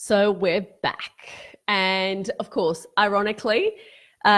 So we're back. And of course, ironically,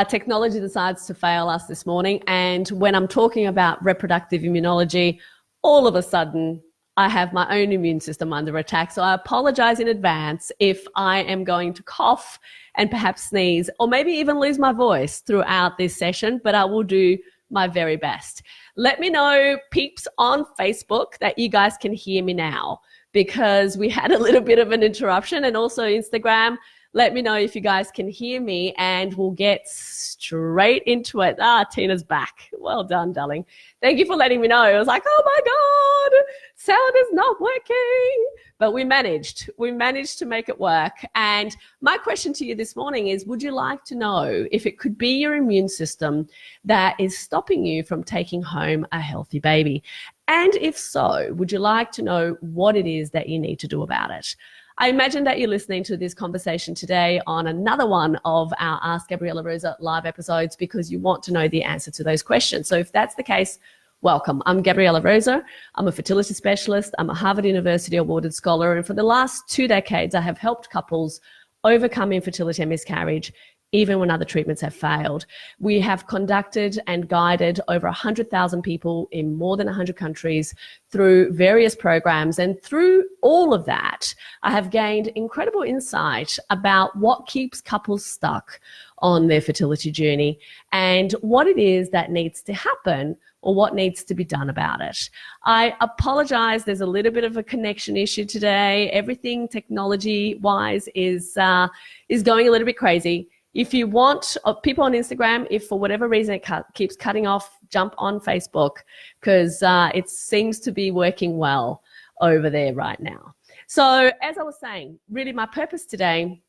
technology decides to fail us this morning. And when I'm talking about reproductive immunology, all of a sudden, I have my own immune system under attack. So I apologize in advance if I am going to cough and perhaps sneeze, or maybe even lose my voice throughout this session, but I will do my very best. Let me know, peeps on Facebook, that you guys can hear me now, because we had a little bit of an interruption, and also Instagram. Let me know if you guys can hear me, and we'll get straight into it. Tina's back. Well done, darling. Thank you for letting me know. I was like, oh my God, sound is not working. But we managed. We managed to make it work. And my question to you this morning is, would you like to know if it could be your immune system that is stopping you from taking home a healthy baby? And if so, would you like to know what it is that you need to do about it? I imagine that you're listening to this conversation today on another one of our Ask Gabriela Rosa live episodes because you want to know the answer to those questions. So if that's the case, welcome. I'm Gabriela Rosa. I'm a fertility specialist. I'm a Harvard University awarded scholar. And for the last 2 decades, I have helped couples overcome infertility and miscarriage, even when other treatments have failed. We have conducted and guided over 100,000 people in more than 100 countries through various programs. And through all of that, I have gained incredible insight about what keeps couples stuck on their fertility journey and what it is that needs to happen or what needs to be done about it. I apologize, there's a little bit of a connection issue today. Everything technology-wise is going a little bit crazy. If you want people on Instagram, if for whatever reason it keeps cutting off, jump on Facebook because it seems to be working well over there right now. So as I was saying, really my purpose today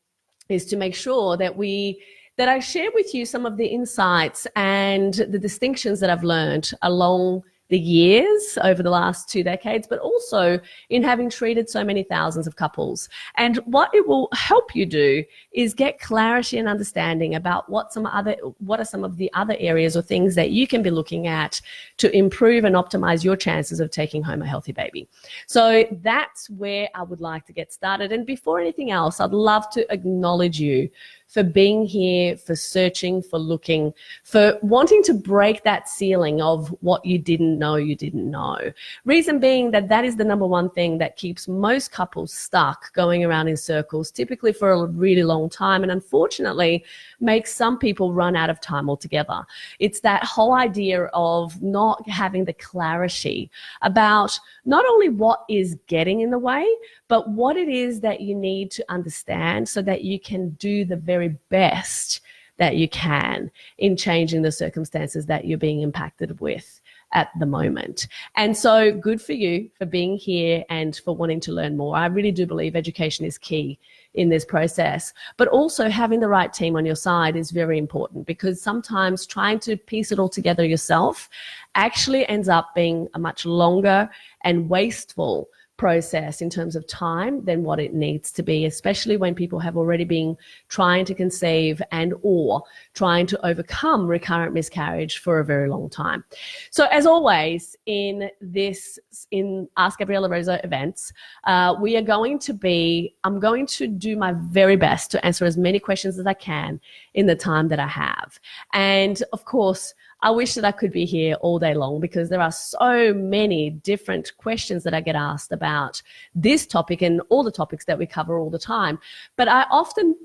is to make sure that I share with you some of the insights and the distinctions that I've learned along the years over the last 2 decades, but also in having treated so many thousands of couples. And what it will help you do is get clarity and understanding about what are some of the other areas or things that you can be looking at to improve and optimize your chances of taking home a healthy baby. So that's where I would like to get started. And before anything else, I'd love to acknowledge you for being here, for searching, for looking, for wanting to break that ceiling of what you didn't know you didn't know. Reason being that is the number one thing that keeps most couples stuck going around in circles, typically for a really long time, and unfortunately makes some people run out of time altogether. It's that whole idea of not having the clarity about not only what is getting in the way, but what it is that you need to understand so that you can do the very best that you can in changing the circumstances that you're being impacted with at the moment. And so good for you for being here and for wanting to learn more. I really do believe education is key in this process, but also having the right team on your side is very important because sometimes trying to piece it all together yourself actually ends up being a much longer and wasteful process in terms of time than what it needs to be, especially when people have already been trying to conceive and or trying to overcome recurrent miscarriage for a very long time. So as always in Ask Gabriela Rosa events, I'm going to do my very best to answer as many questions as I can in the time that I have. And of course, I wish that I could be here all day long because there are so many different questions that I get asked about this topic and all the topics that we cover all the time. But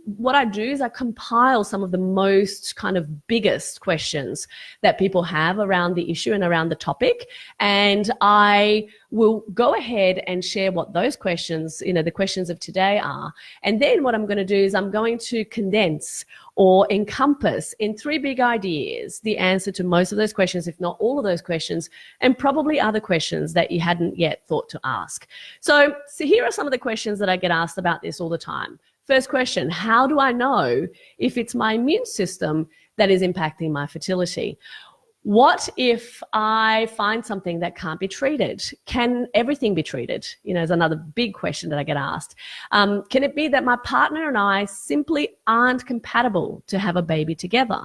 what I do is I compile some of the most kind of biggest questions that people have around the issue and around the topic. And I will go ahead and share what those questions, the questions of today are. And then what I'm going to do is I'm going to condense or encompass in 3 big ideas the answer to most of those questions, if not all of those questions, and probably other questions that you hadn't yet thought to ask. So here are some of the questions that I get asked about this all the time. First question, how do I know if it's my immune system that is impacting my fertility? What if I find something that can't be treated? Can everything be treated? Is another big question that I get asked. Can it be that my partner and I simply aren't compatible to have a baby together?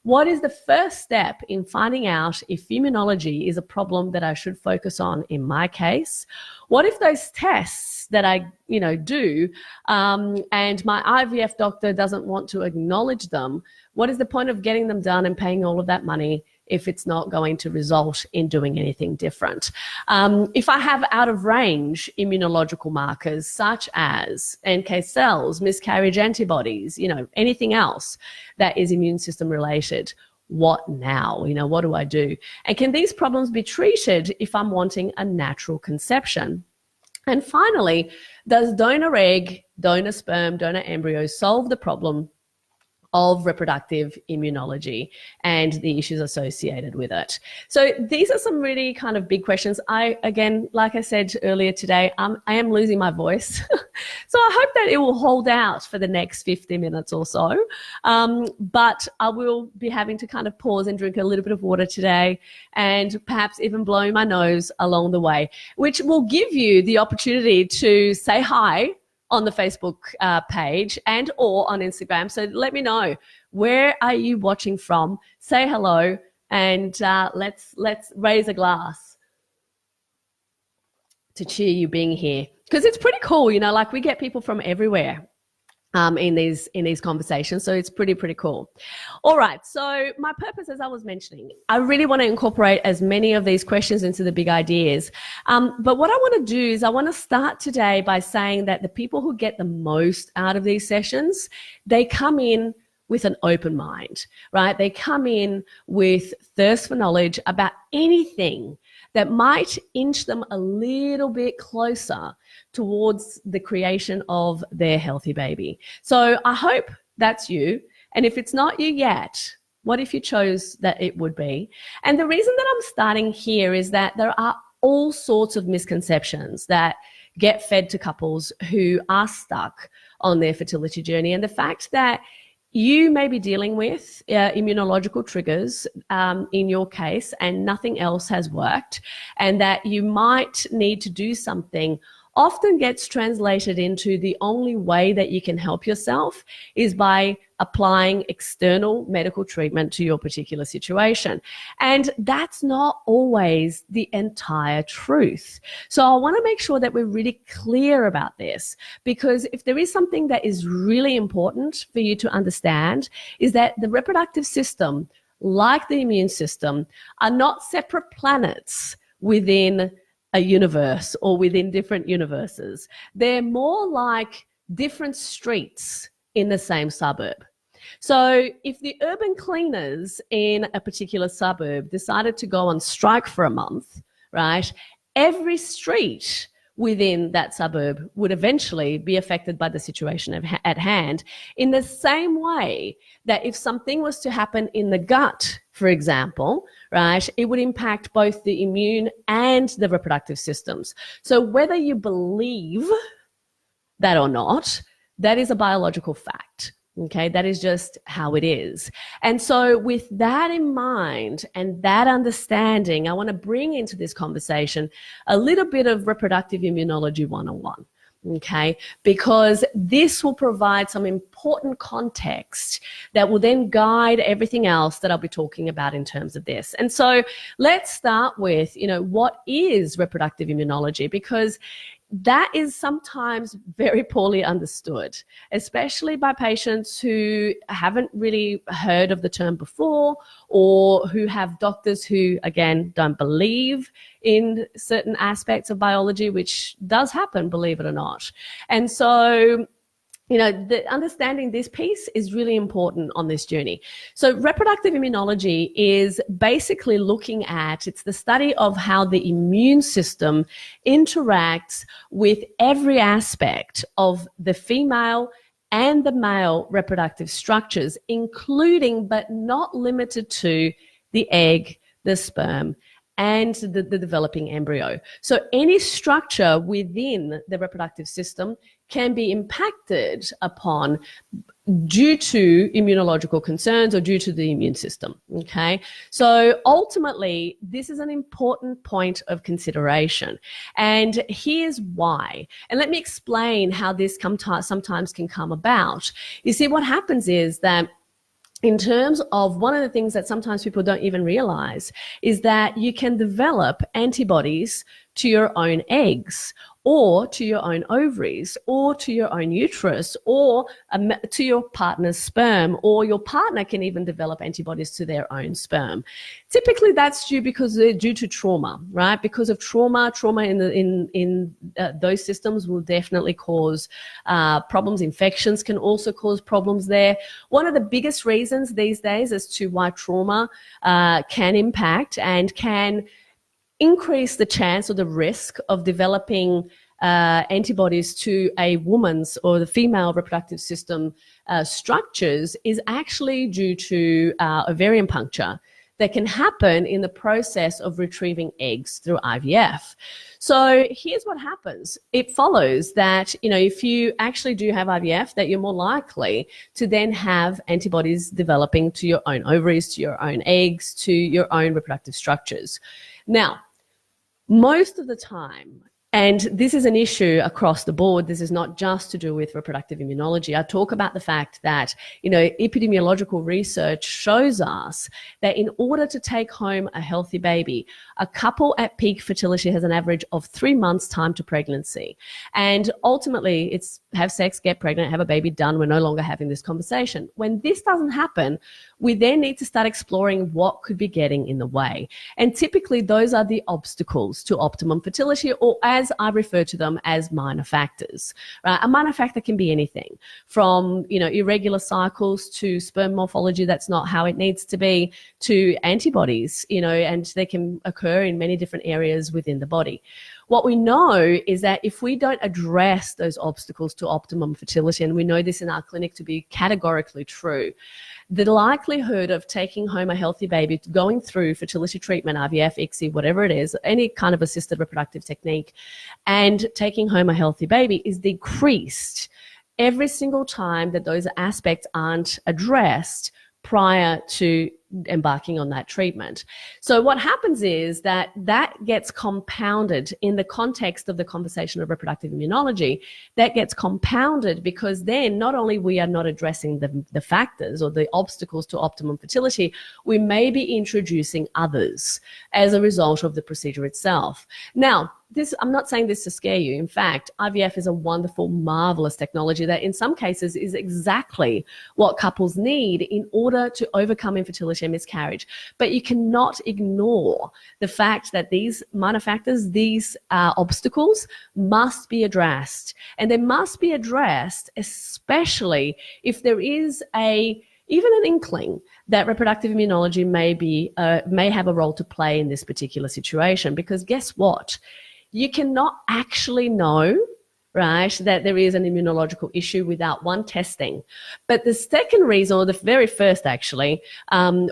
What is the first step in finding out if immunology is a problem that I should focus on in my case? What if those tests that I, do, and my IVF doctor doesn't want to acknowledge them? What is the point of getting them done and paying all of that money if it's not going to result in doing anything different? If I have out of range immunological markers such as NK cells, miscarriage antibodies, anything else that is immune system related, what now? What do I do? And can these problems be treated if I'm wanting a natural conception? And finally, does donor egg, donor sperm, donor embryo solve the problem of reproductive immunology and the issues associated with it? So these are some really kind of big questions. Again, like I said earlier today, I am losing my voice. So I hope that it will hold out for the next 50 minutes or so. But I will be having to kind of pause and drink a little bit of water today, and perhaps even blow my nose along the way, which will give you the opportunity to say hi on the Facebook page and or on Instagram. So let me know, where are you watching from? Say hello, and let's raise a glass to cheer you being here, because it's pretty cool. Like, we get people from everywhere in these conversations, so it's pretty cool. All right, so my purpose, as I was mentioning, I really want to incorporate as many of these questions into the big ideas, but what I want to do is I want to start today by saying that the people who get the most out of these sessions, they come in with an open mind, right? They come in with thirst for knowledge about anything that might inch them a little bit closer towards the creation of their healthy baby. So I hope that's you. And if it's not you yet, what if you chose that it would be? And the reason that I'm starting here is that there are all sorts of misconceptions that get fed to couples who are stuck on their fertility journey. And the fact that you may be dealing with immunological triggers in your case, and nothing else has worked, and that you might need to do something, often gets translated into the only way that you can help yourself is by applying external medical treatment to your particular situation. And that's not always the entire truth. So I want to make sure that we're really clear about this, because if there is something that is really important for you to understand, is that the reproductive system, like the immune system, are not separate planets within a universe or within different universes. They're more like different streets in the same suburb. So if the urban cleaners in a particular suburb decided to go on strike for a month, right, every street within that suburb would eventually be affected by the situation at hand, in the same way that if something was to happen in the gut, for example, right, it would impact both the immune and the reproductive systems. So whether you believe that or not, that is a biological fact. Okay, that is just how it is. And so with that in mind and that understanding, I want to bring into this conversation a little bit of reproductive immunology 101. Okay, because this will provide some important context that will then guide everything else that I'll be talking about in terms of this. And so let's start with, what is reproductive immunology? Because that is sometimes very poorly understood, especially by patients who haven't really heard of the term before, or who have doctors who, again, don't believe in certain aspects of biology, which does happen, believe it or not. And so, the understanding this piece is really important on this journey. So reproductive immunology is basically looking at, it's the study of how the immune system interacts with every aspect of the female and the male reproductive structures, including but not limited to the egg, the sperm, and the developing embryo. So any structure within the reproductive system can be impacted upon due to immunological concerns or due to the immune system. Okay. So ultimately, this is an important point of consideration. And here's why. And let me explain how this sometimes can come about. You see, what happens is that in terms of one of the things that sometimes people don't even realize is that you can develop antibodies to your own eggs or to your own ovaries or to your own uterus or to your partner's sperm, or your partner can even develop antibodies to their own sperm. Typically that's due to trauma, right? Because of trauma in those systems will definitely cause problems. Infections can also cause problems there. One of the biggest reasons these days as to why trauma can impact and can increase the chance or the risk of developing antibodies to a woman's or the female reproductive system structures is actually due to ovarian puncture that can happen in the process of retrieving eggs through IVF. So here's what happens. It follows that, if you actually do have IVF, that you're more likely to then have antibodies developing to your own ovaries, to your own eggs, to your own reproductive structures. Now, most of the time, and this is an issue across the board, this is not just to do with reproductive immunology. I talk about the fact that, epidemiological research shows us that in order to take home a healthy baby, a couple at peak fertility has an average of 3 months time to pregnancy. And ultimately, it's have sex, get pregnant, have a baby, done. We're no longer having this conversation. When this doesn't happen, we then need to start exploring what could be getting in the way. And typically, those are the obstacles to optimum fertility, or as I refer to them as minor factors. Right? A minor factor can be anything from, irregular cycles to sperm morphology that's not how it needs to be, to antibodies, and they can occur in many different areas within the body. What we know is that if we don't address those obstacles to optimum fertility, and we know this in our clinic to be categorically true, the likelihood of taking home a healthy baby, going through fertility treatment, IVF, ICSI, whatever it is, any kind of assisted reproductive technique, and taking home a healthy baby is decreased every single time that those aspects aren't addressed prior to embarking on that treatment. So what happens is that gets compounded in the context of the conversation of reproductive immunology. That gets compounded because then not only we are not addressing the factors or the obstacles to optimum fertility, we may be introducing others as a result of the procedure itself. Now, I'm not saying this to scare you. In fact, IVF is a wonderful, marvelous technology that in some cases is exactly what couples need in order to overcome infertility and miscarriage. But you cannot ignore the fact that these minor factors, these obstacles must be addressed. And they must be addressed, especially if there is even an inkling that reproductive immunology may have a role to play in this particular situation. Because guess what? You cannot actually know, right, that there is an immunological issue without one, testing. But the second reason, or the very first actually,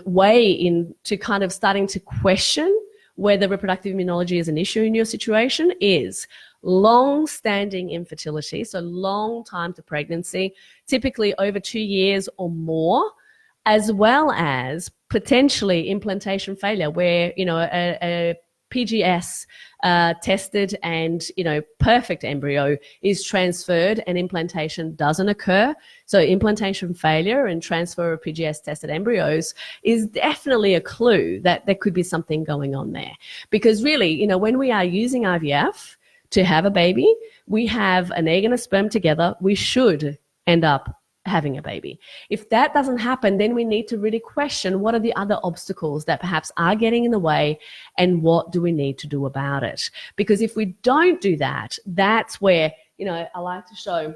way into kind of starting to question whether reproductive immunology is an issue in your situation is long-standing infertility, so long time to pregnancy, typically over 2 years or more, as well as potentially implantation failure, where, a PGS tested and, perfect embryo is transferred and implantation doesn't occur. So implantation failure and transfer of PGS tested embryos is definitely a clue that there could be something going on there. Because really, when we are using IVF to have a baby, we have an egg and a sperm together. We should end up having a baby. If that doesn't happen, then we need to really question what are the other obstacles that perhaps are getting in the way and what do we need to do about it. Because if we don't do that, that's where, I like to show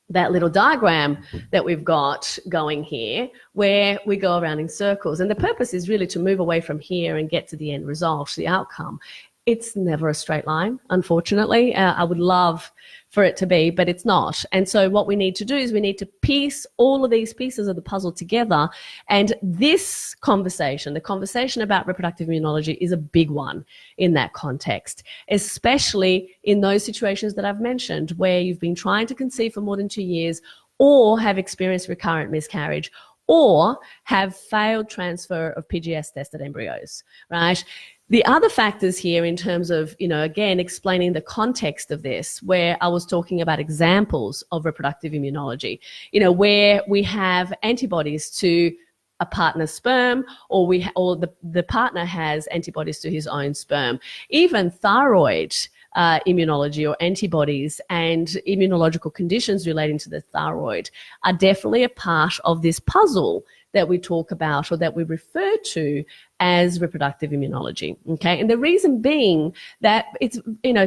that little diagram that we've got going here where we go around in circles. And the purpose is really to move away from here and get to the end result, the outcome. It's never a straight line, unfortunately. I would love for it to be, but it's not. And so what we need to do is we need to piece all of these pieces of the puzzle together. And this conversation, the conversation about reproductive immunology, is a big one in that context, especially in those situations that I've mentioned where you've been trying to conceive for more than 2 years, or have experienced recurrent miscarriage, or have failed transfer of PGS tested embryos, right? The other factors here in terms of, again, explaining the context of this, where I was talking about examples of reproductive immunology, where we have antibodies to a partner's sperm, or the partner has antibodies to his own sperm. Even thyroid immunology or antibodies and immunological conditions relating to the thyroid are definitely a part of this puzzle that we talk about, or that we refer to as reproductive immunology. Okay. And the reason being that it's,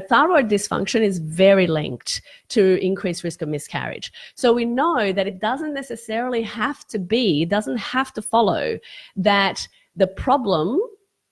thyroid dysfunction is very linked to increased risk of miscarriage. So we know that it doesn't necessarily have to follow that the problem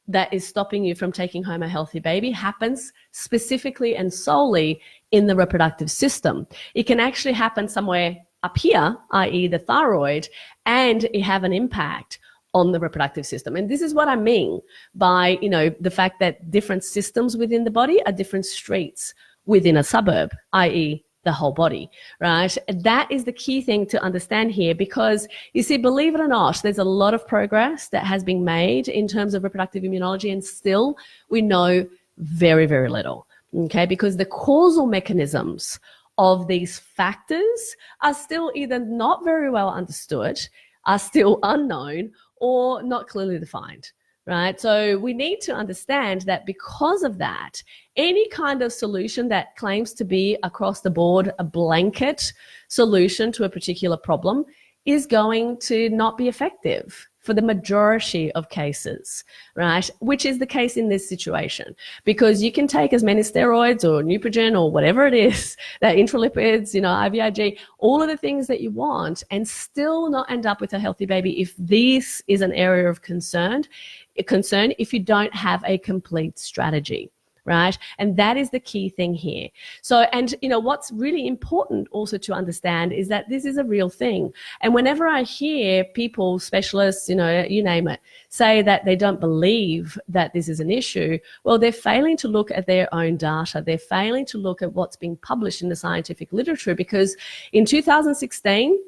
that is stopping you from taking home a healthy baby happens specifically and solely in the reproductive system. It can actually happen somewhere up here, i.e. the thyroid, and it have an impact on the reproductive system. And this is what I mean by, the fact that different systems within the body are different streets within a suburb, i.e. the whole body, right? That is the key thing to understand here, because you see, believe it or not, there's a lot of progress that has been made in terms of reproductive immunology, and still we know very, very little, okay? Because the causal mechanisms of these factors are still either not very well understood, are still unknown, or not clearly defined, right? So we need to understand that because of that, any kind of solution that claims to be across the board a blanket solution to a particular problem is going to not be effective for the majority of cases, right? Which is the case in this situation, because you can take as many steroids or Neupogen or whatever it is, that intralipids, IVIG, all of the things that you want, and still not end up with a healthy baby if this is an area of concern if you don't have a complete strategy. Right? And that is the key thing here. So, and what's really important also to understand is that this is a real thing. And whenever I hear people, specialists, you name it, say that they don't believe that this is an issue, well, they're failing to look at their own data. They're failing to look at what's being published in the scientific literature, because in 2016,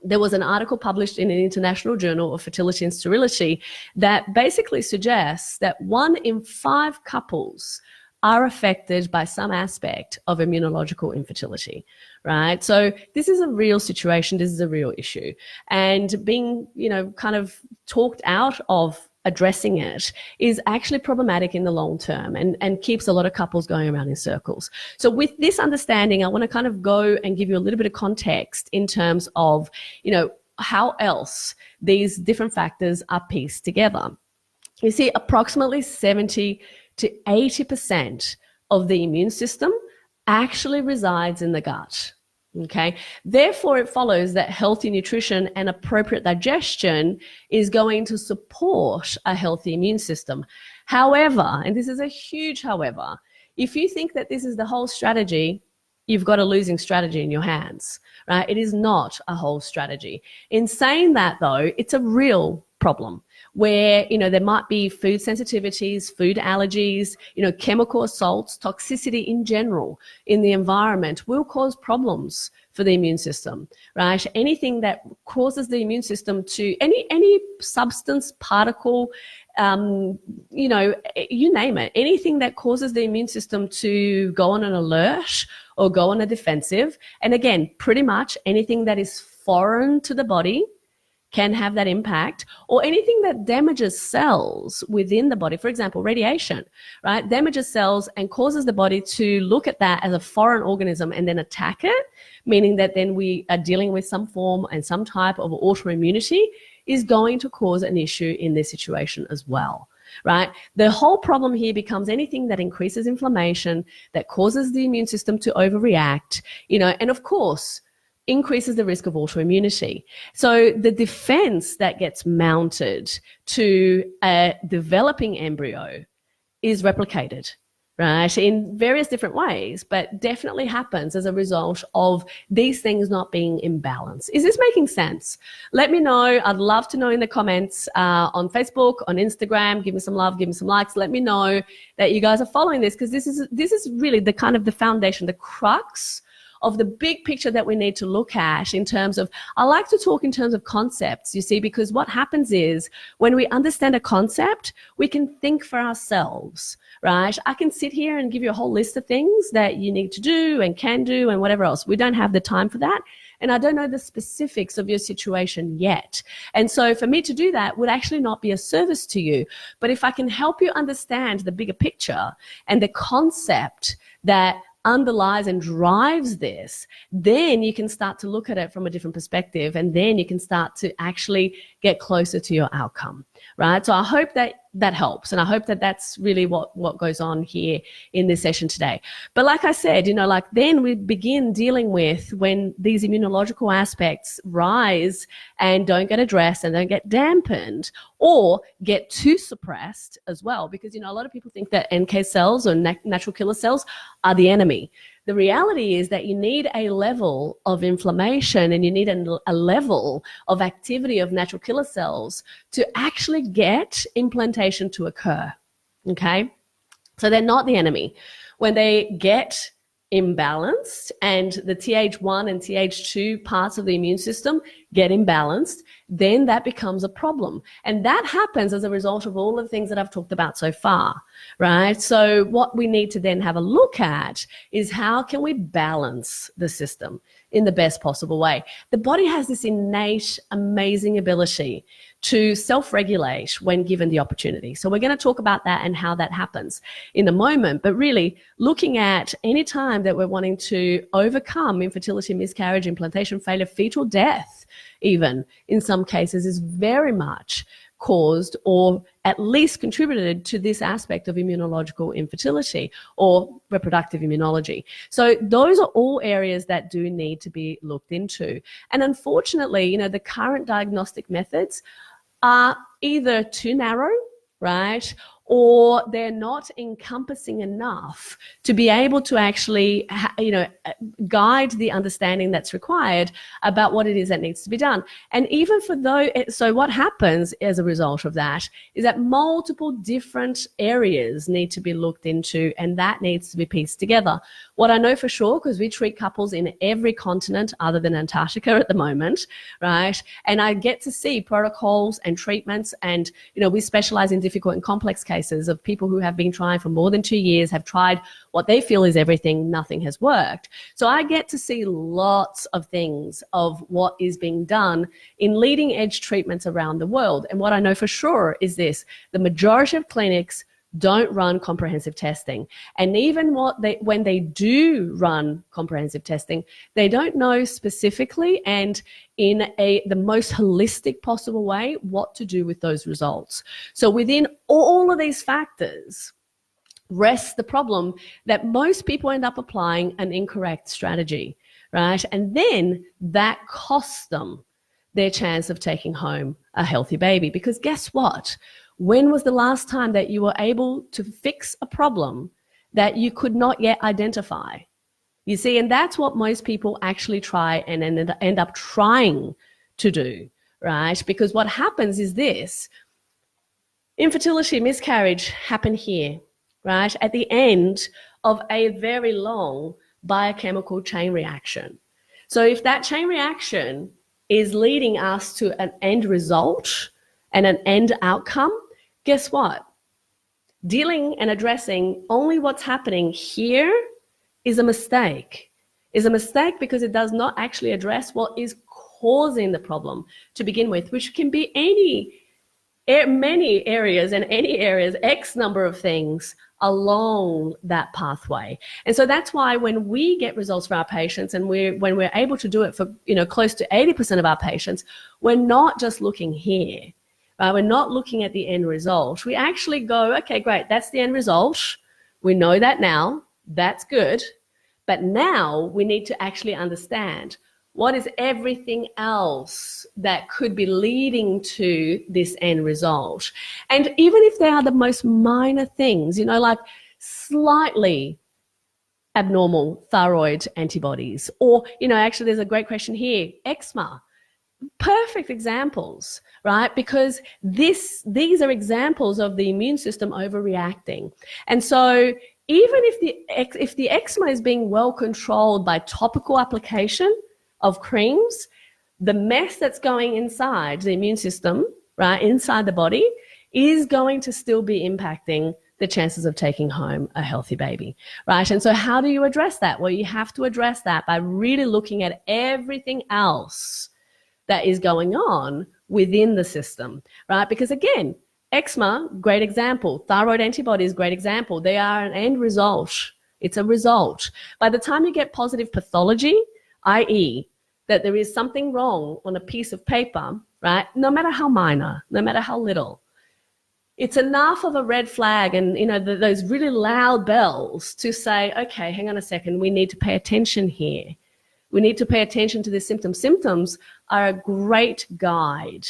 there was an article published in an international journal of fertility and sterility that basically suggests that 1 in 5 couples are affected by some aspect of immunological infertility, right? So this is a real situation. This is a real issue. And being, kind of talked out of addressing it is actually problematic in the long term, and keeps a lot of couples going around in circles. So with this understanding, I want to kind of go and give you a little bit of context in terms of, how else these different factors are pieced together. You see, approximately 70 to 80% of the immune system actually resides in the gut. Okay. Therefore, it follows that healthy nutrition and appropriate digestion is going to support a healthy immune system. However, and this is a huge however, if you think that this is the whole strategy, you've got a losing strategy in your hands, right? It is not a whole strategy. In saying that, though, it's a real problem where, there might be food sensitivities, food allergies, chemical assaults, toxicity in general in the environment will cause problems for the immune system, right? Anything that causes the immune system to, any substance, particle, you name it, anything that causes the immune system to go on an alert or go on a defensive. And again, pretty much anything that is foreign to the body can have that impact, or anything that damages cells within the body. For example, radiation, right? Damages cells and causes the body to look at that as a foreign organism and then attack it, meaning that then we are dealing with some form and some type of autoimmunity, is going to cause an issue in this situation as well, right? The whole problem here becomes anything that increases inflammation, that causes the immune system to overreact, and of course, increases the risk of autoimmunity. So the defense that gets mounted to a developing embryo is replicated, right, in various different ways, but definitely happens as a result of these things not being in balance. Is this making sense? Let me know. I'd love to know in the comments on Facebook, on Instagram. Give me some love, give me some likes. Let me know that you guys are following this, because this is really the kind of the foundation, the crux of the big picture that we need to look at in terms of, I like to talk in terms of concepts, you see, because what happens is when we understand a concept, we can think for ourselves, right? I can sit here and give you a whole list of things that you need to do and can do and whatever else. We don't have the time for that. And I don't know the specifics of your situation yet. And so for me to do that would actually not be a service to you. But if I can help you understand the bigger picture and the concept that underlies and drives this, then you can start to look at it from a different perspective, and then you can start to actually get closer to your outcome, right? So I hope that that helps, and I hope that that's really what goes on here in this session today. But like I said, like then we begin dealing with when these immunological aspects rise and don't get addressed and don't get dampened or get too suppressed as well, because a lot of people think that NK cells or natural killer cells are the enemy. The reality is that you need a level of inflammation and you need a level of activity of natural killer cells to actually get implantation to occur, okay? So they're not the enemy. When they get imbalanced and the Th1 and Th2 parts of the immune system get imbalanced, then that becomes a problem. And that happens as a result of all the things that I've talked about so far, right? So what we need to then have a look at is how can we balance the system in the best possible way. The body has this innate, amazing ability to self-regulate when given the opportunity. So we're going to talk about that and how that happens in a moment. But really, looking at any time that we're wanting to overcome infertility, miscarriage, implantation failure, fetal death, even in some cases, is very much caused or at least contributed to this aspect of immunological infertility or reproductive immunology. So those are all areas that do need to be looked into. And unfortunately, the current diagnostic methods are either too narrow, right, or they're not encompassing enough to be able to actually, guide the understanding that's required about what it is that needs to be done. And even for those, so what happens as a result of that is that multiple different areas need to be looked into, and that needs to be pieced together. What I know for sure, because we treat couples in every continent other than Antarctica at the moment, right? And I get to see protocols and treatments, and, we specialize in difficult and complex cases of people who have been trying for more than 2 years, have tried what they feel is everything, nothing has worked. So I get to see lots of things of what is being done in leading edge treatments around the world. And what I know for sure is this: the majority of clinics don't run comprehensive testing. And even when they do run comprehensive testing, they don't know specifically and in the most holistic possible way what to do with those results. So within all of these factors rests the problem that most people end up applying an incorrect strategy, right? And then that costs them their chance of taking home a healthy baby. Because guess what? When was the last time that you were able to fix a problem that you could not yet identify? You see, and that's what most people actually try and end up trying to do, right? Because what happens is this: infertility, miscarriage happen here, right? At the end of a very long biochemical chain reaction. So if that chain reaction is leading us to an end result and an end outcome, guess what? Dealing and addressing only what's happening here is a mistake. Is a mistake because it does not actually address what is causing the problem to begin with, which can be many areas and any areas, X number of things along that pathway. And so that's why when we get results for our patients, and when we're able to do it for close to 80% of our patients, we're not just looking here. We're not looking at the end result. We actually go, okay, great, that's the end result. We know that now. That's good. But now we need to actually understand what is everything else that could be leading to this end result. And even if they are the most minor things, like slightly abnormal thyroid antibodies, or, actually there's a great question here, eczema. Perfect examples, right? Because these are examples of the immune system overreacting. And so even if the eczema is being well controlled by topical application of creams, the mess that's going inside the immune system, right, inside the body, is going to still be impacting the chances of taking home a healthy baby, right? And so how do you address that? Well, you have to address that by really looking at everything else that is going on within the system, right? Because again, eczema, great example. Thyroid antibodies, great example. They are an end result. It's a result. By the time you get positive pathology, i.e., that there is something wrong on a piece of paper, right? No matter how minor, no matter how little, it's enough of a red flag and, you know, those really loud bells to say, okay, hang on a second, we need to pay attention here. We need to pay attention to the symptoms. Symptoms are a great guide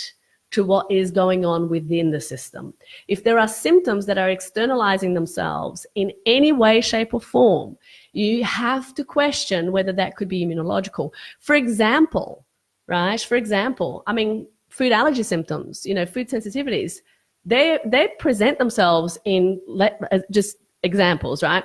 to what is going on within the system. If there are symptoms that are externalizing themselves in any way, shape, or form, you have to question whether that could be immunological. For example, right? For example, I mean, food allergy symptoms, you know, food sensitivities, they present themselves in just examples, right?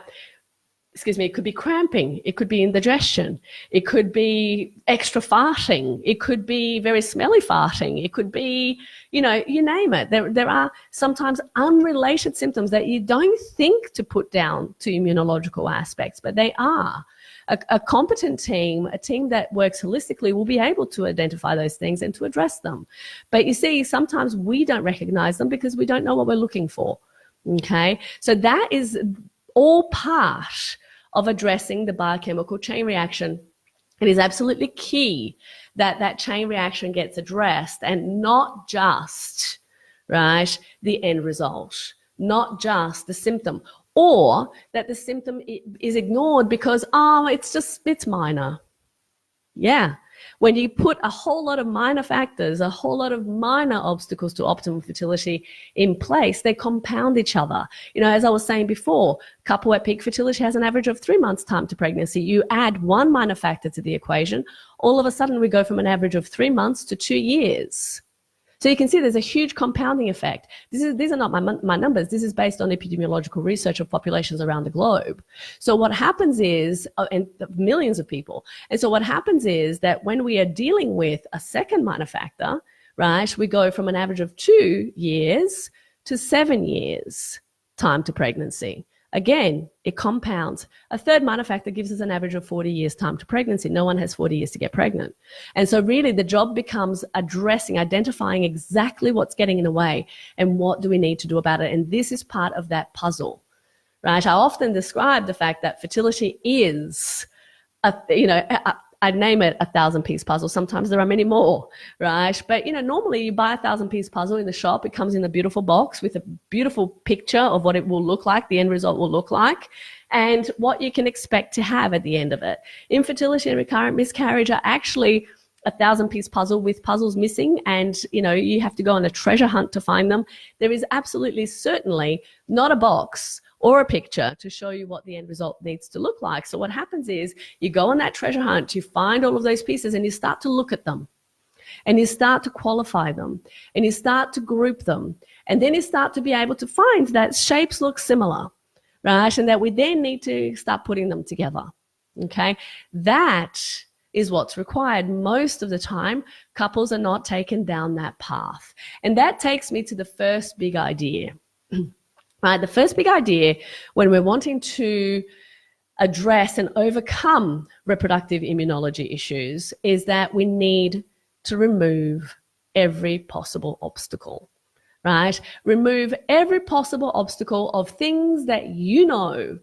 Excuse me, it could be cramping, it could be indigestion, it could be extra farting, it could be very smelly farting, it could be, you know, you name it. There are sometimes unrelated symptoms that you don't think to put down to immunological aspects, but they are. A competent team, a team that works holistically, will be able to identify those things and to address them. But you see, sometimes we don't recognize them because we don't know what we're looking for, okay? So that is all part of addressing the biochemical chain reaction. It is absolutely key that that chain reaction gets addressed, and not just, right, the end result, not just the symptom, or that the symptom is ignored because, oh, it's minor. Yeah. When you put a whole lot of minor factors, a whole lot of minor obstacles to optimal fertility in place, they compound each other. You know, as I was saying before, couple at peak fertility has an average of 3 months time to pregnancy. You add one minor factor to the equation, all of a sudden we go from an average of 3 months to 2 years. So you can see there's a huge compounding effect. These are not my numbers. This is based on epidemiological research of populations around the globe. So what happens is, and millions of people, and so what happens is that when we are dealing with a second minor factor, right, we go from an average of 2 years to 7 years time to pregnancy. Again, it compounds. A third minor factor gives us an average of 40 years time to pregnancy. No one has 40 years to get pregnant. And so really the job becomes addressing, identifying exactly what's getting in the way and what do we need to do about it. And this is part of that puzzle, right? I often describe the fact that fertility is, I'd name it 1,000-piece puzzle. Sometimes there are many more, right? But, you know, normally you buy a 1,000-piece puzzle in the shop. It comes in a beautiful box with a beautiful picture of what it will look like, the end result will look like, and what you can expect to have at the end of it. Infertility and recurrent miscarriage are actually a 1,000-piece puzzle with puzzles missing, and, you know, you have to go on a treasure hunt to find them. There is absolutely certainly not a box or a picture to show you what the end result needs to look like. So what happens is you go on that treasure hunt, you find all of those pieces and you start to look at them and you start to qualify them and you start to group them. And then you start to be able to find that shapes look similar, right? And that we then need to start putting them together, okay? That is what's required. Most of the time, couples are not taken down that path. And that takes me to the first big idea. Right, the first big idea when we're wanting to address and overcome reproductive immunology issues is that we need to remove every possible obstacle, right? Remove every possible obstacle of things that you know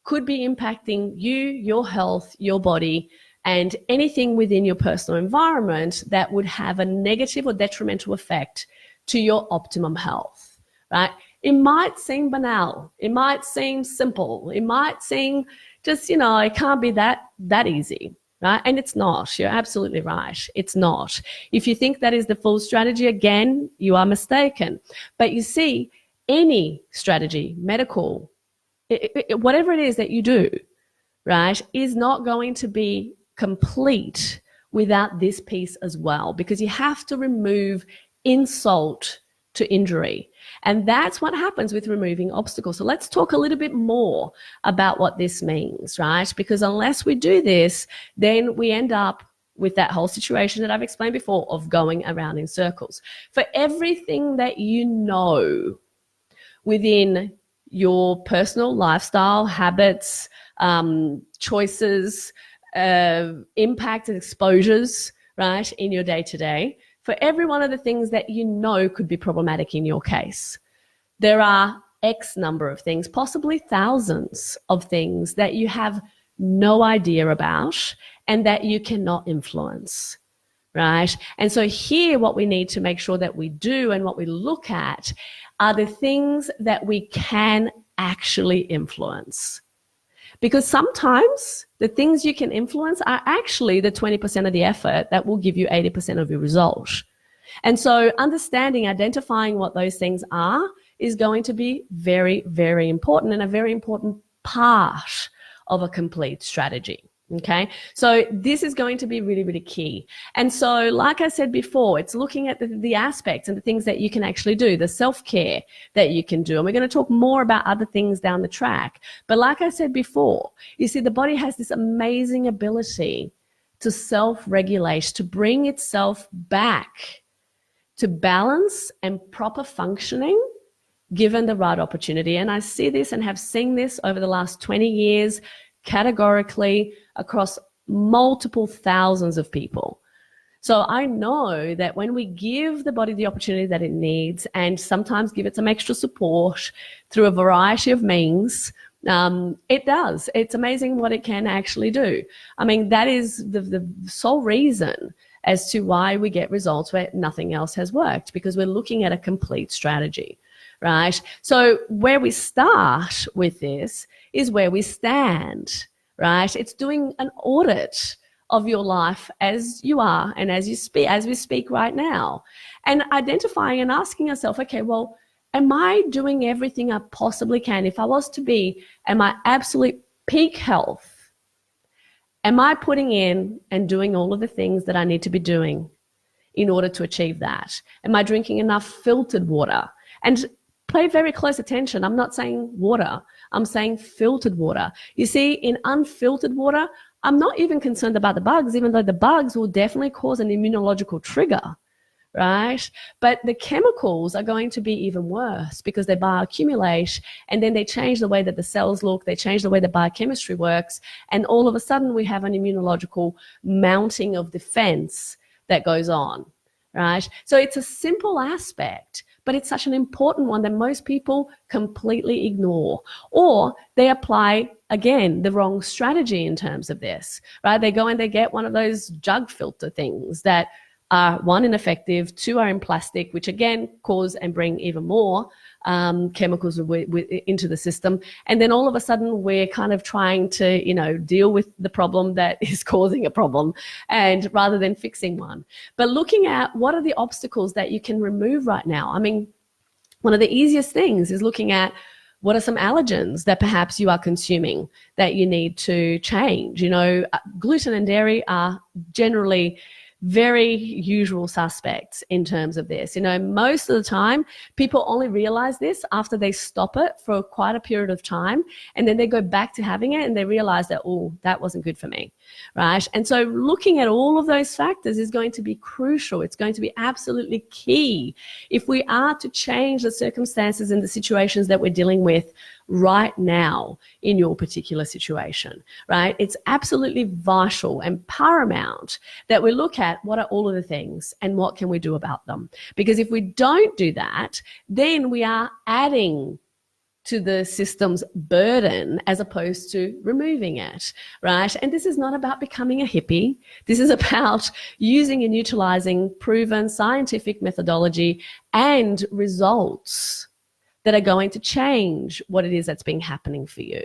could be impacting you, your health, your body, and anything within your personal environment that would have a negative or detrimental effect to your optimum health, right? It might seem banal. It might seem simple. It might seem just, you know, it can't be that easy, right? And it's not. You're absolutely right. It's not. If you think that is the full strategy, again, you are mistaken. But you see, any strategy, medical, whatever it is that you do, right, is not going to be complete without this piece as well, because you have to remove insult to injury. And that's what happens with removing obstacles. So let's talk a little bit more about what this means, right? Because unless we do this, then we end up with that whole situation that I've explained before of going around in circles. For everything that you know within your personal lifestyle, habits, choices, impact and exposures, right, in your day-to-day, for every one of the things that you know could be problematic in your case, there are X number of things, possibly thousands of things that you have no idea about and that you cannot influence, right? And so here what we need to make sure that we do and what we look at are the things that we can actually influence. Because sometimes the things you can influence are actually the 20% of the effort that will give you 80% of your result. And so understanding, identifying what those things are is going to be very, very important and a very important part of a complete strategy. Okay, so this is going to be really, really key. And so, like I said before, it's looking at the aspects and the things that you can actually do, the self-care that you can do. And we're going to talk more about other things down the track. But like I said before, you see, the body has this amazing ability to self-regulate, to bring itself back to balance and proper functioning given the right opportunity. And I see this and have seen this over the last 20 years categorically across multiple thousands of people. So I know that when we give the body the opportunity that it needs and sometimes give it some extra support through a variety of means, it does. It's amazing what it can actually do. I mean, that is the sole reason as to why we get results where nothing else has worked, because we're looking at a complete strategy, right? So where we start with this is where we stand, right? It's doing an audit of your life as you are and as we speak right now, and identifying and asking yourself, okay, well, am I doing everything I possibly can? If I was to be at my absolute peak health, am I putting in and doing all of the things that I need to be doing in order to achieve that? Am I drinking enough filtered water? And pay very close attention. I'm not saying water. I'm saying filtered water. You see, in unfiltered water, I'm not even concerned about the bugs, even though the bugs will definitely cause an immunological trigger, right? But the chemicals are going to be even worse because they bioaccumulate and then they change the way that the cells look, they change the way the biochemistry works, and all of a sudden we have an immunological mounting of defense that goes on, right? So it's a simple aspect, but it's such an important one that most people completely ignore, or they apply, again, the wrong strategy in terms of this, right? They go and they get one of those jug filter things that are, one, ineffective, two, are in plastic, which again cause and bring even more chemicals into the system. And then all of a sudden we're kind of trying to, deal with the problem that is causing a problem, and rather than fixing one. But looking at what are the obstacles that you can remove right now. I mean, one of the easiest things is looking at what are some allergens that perhaps you are consuming that you need to change. Gluten and dairy are generally very usual suspects in terms of this. Most of the time, people only realize this after they stop it for quite a period of time, and then they go back to having it and they realize that, oh, that wasn't good for me, right? And so looking at all of those factors is going to be crucial. It's going to be absolutely key if we are to change the circumstances and the situations that we're dealing with right now in your particular situation, right? It's absolutely vital and paramount that we look at what are all of the things and what can we do about them. Because if we don't do that, then we are adding to the system's burden as opposed to removing it, right? And this is not about becoming a hippie. This is about using and utilizing proven scientific methodology and results that are going to change what it is that's been happening for you,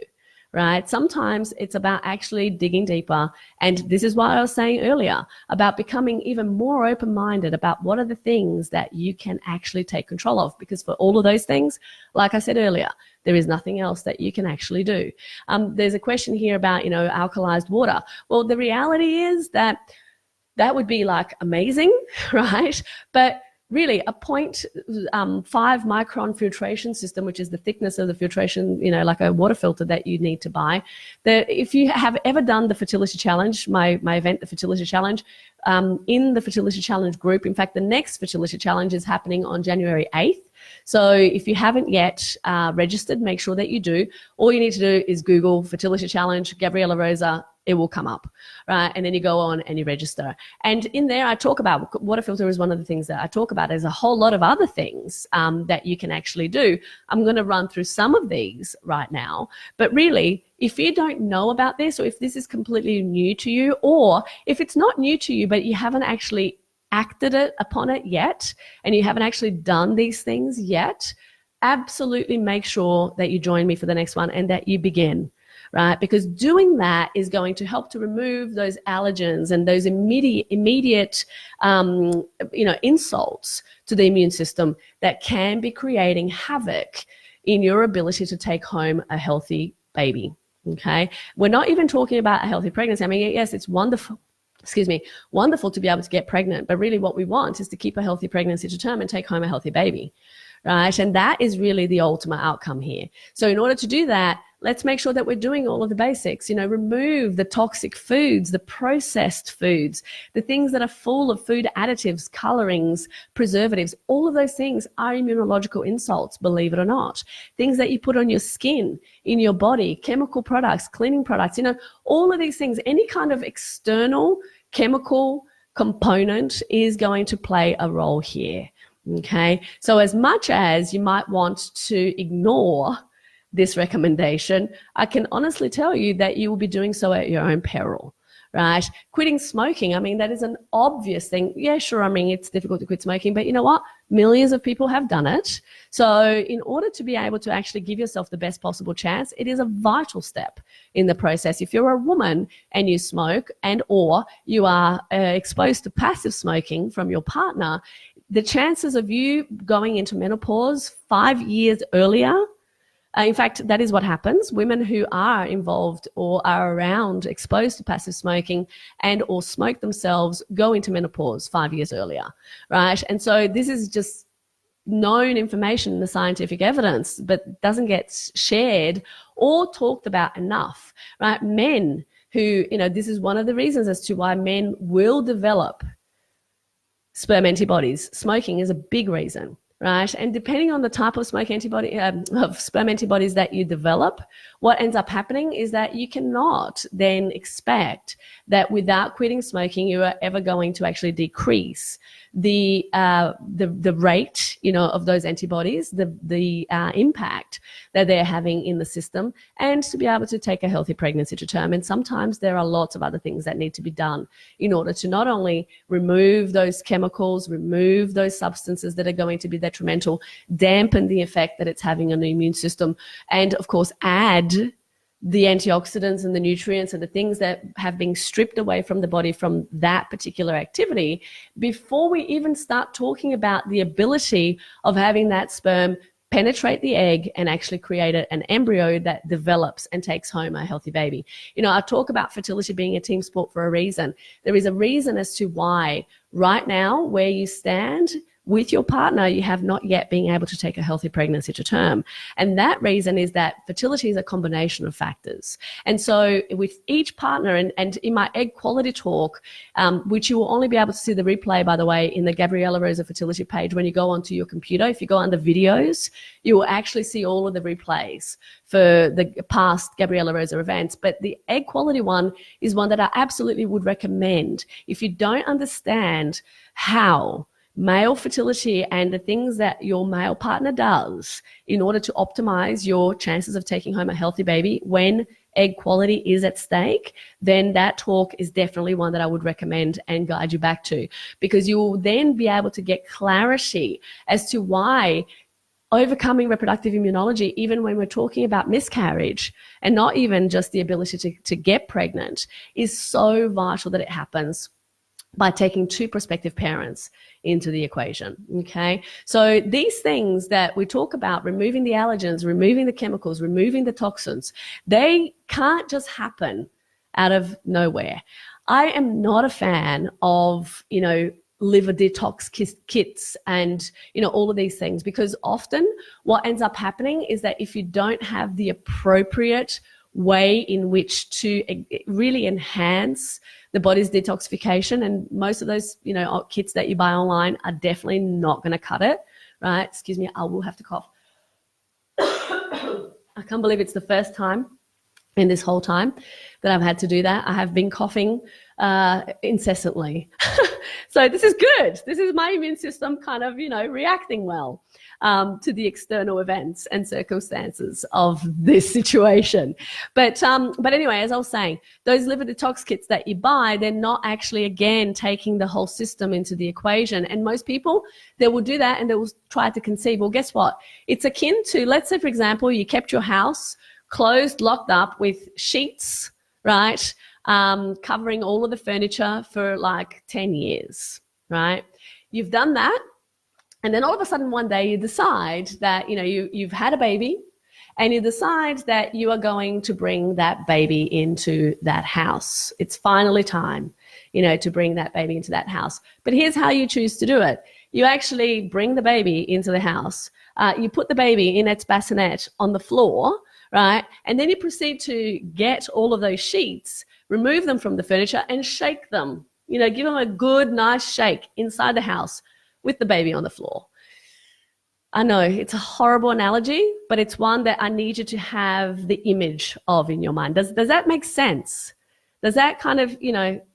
right? Sometimes it's about actually digging deeper. And this is what I was saying earlier about becoming even more open-minded about what are the things that you can actually take control of. Because for all of those things, like I said earlier, there is nothing else that you can actually do. There's a question here about, alkalized water. Well, the reality is that would be like amazing, right? But really a 0.5 micron filtration system, which is the thickness of the filtration, like a water filter that you need to buy. If you have ever done the Fertility Challenge, my event, the Fertility Challenge, in the Fertility Challenge group, in fact, the next Fertility Challenge is happening on January 8th. So if you haven't yet registered, make sure that you do. All you need to do is Google Fertility Challenge, Gabriela Rosa, it will come up, right? And then you go on and you register. And in there, I talk about water filter is one of the things that I talk about. There's a whole lot of other things that you can actually do. I'm going to run through some of these right now. But really, if you don't know about this, or if this is completely new to you, or if it's not new to you, but you haven't actually acted upon it yet, and you haven't actually done these things yet, absolutely make sure that you join me for the next one and that you begin. Right? Because doing that is going to help to remove those allergens and those immediate insults to the immune system that can be creating havoc in your ability to take home a healthy baby. Okay? We're not even talking about a healthy pregnancy. I mean, yes, it's wonderful. Wonderful to be able to get pregnant, but really what we want is to keep a healthy pregnancy to term and take home a healthy baby. Right? And that is really the ultimate outcome here. So in order to do that, let's make sure that we're doing all of the basics, remove the toxic foods, the processed foods, the things that are full of food additives, colorings, preservatives. All of those things are immunological insults, believe it or not. Things that you put on your skin, in your body, chemical products, cleaning products, all of these things, any kind of external chemical component is going to play a role here. Okay, so as much as you might want to ignore this recommendation, I can honestly tell you that you will be doing so at your own peril, right? Quitting smoking, I mean, that is an obvious thing. Yeah, sure, I mean, it's difficult to quit smoking, but you know what? Millions of people have done it. So in order to be able to actually give yourself the best possible chance, it is a vital step in the process. If you're a woman and you smoke or you are exposed to passive smoking from your partner, the chances of you going into menopause 5 years earlier, in fact, that is what happens. Women who are involved or are around exposed to passive smoking and or smoke themselves go into menopause 5 years earlier, right? And so this is just known information in the scientific evidence, but doesn't get shared or talked about enough, right? Men who, this is one of the reasons as to why men will develop sperm antibodies. Smoking is a big reason, right? And depending on the type of of sperm antibodies that you develop, what ends up happening is that you cannot then expect that without quitting smoking, you are ever going to actually decrease the rate, of those antibodies, the impact that they're having in the system, and to be able to take a healthy pregnancy to term. And sometimes there are lots of other things that need to be done in order to not only remove those chemicals, remove those substances that are going to be detrimental, dampen the effect that it's having on the immune system, and of course add the antioxidants and the nutrients and the things that have been stripped away from the body from that particular activity before we even start talking about the ability of having that sperm penetrate the egg and actually create an embryo that develops and takes home a healthy baby. I talk about fertility being a team sport for a reason. There is a reason as to why right now where you stand with your partner, you have not yet been able to take a healthy pregnancy to term. And that reason is that fertility is a combination of factors. And so with each partner, and in my egg quality talk, which you will only be able to see the replay, by the way, in the Gabriela Rosa fertility page when you go onto your computer. If you go under videos, you will actually see all of the replays for the past Gabriela Rosa events. But the egg quality one is one that I absolutely would recommend. If you don't understand how male fertility and the things that your male partner does in order to optimize your chances of taking home a healthy baby when egg quality is at stake, then that talk is definitely one that I would recommend and guide you back to, because you will then be able to get clarity as to why overcoming reproductive immunology, even when we're talking about miscarriage and not even just the ability to get pregnant, is so vital that it happens by taking two prospective parents into the equation, okay? So these things that we talk about, removing the allergens, removing the chemicals, removing the toxins, they can't just happen out of nowhere. I am not a fan of, liver detox kits and, all of these things, because often what ends up happening is that if you don't have the appropriate way in which to really enhance the body's detoxification, and most of those, kits that you buy online are definitely not going to cut it, right? Excuse me, I will have to cough. I can't believe it's the first time in this whole time that I've had to do that. I have been coughing incessantly. So this is good. This is my immune system kind of, reacting well to the external events and circumstances of this situation. But anyway, as I was saying, those liver detox kits that you buy, they're not actually, again, taking the whole system into the equation. And most people, they will do that and they will try to conceive. Well, guess what? It's akin to, let's say, for example, you kept your house closed, locked up with sheets, right? Covering all of the furniture for like 10 years, right? You've done that. And then all of a sudden one day you decide that, you've had a baby, and you decide that you are going to bring that baby into that house. It's finally time, to bring that baby into that house. But here's how you choose to do it. You actually bring the baby into the house. You put the baby in its bassinet on the floor, right? And then you proceed to get all of those sheets, remove them from the furniture and shake them, give them a good, nice shake inside the house with the baby on the floor. I know it's a horrible analogy, but it's one that I need you to have the image of in your mind. Does that make sense? Does that kind of,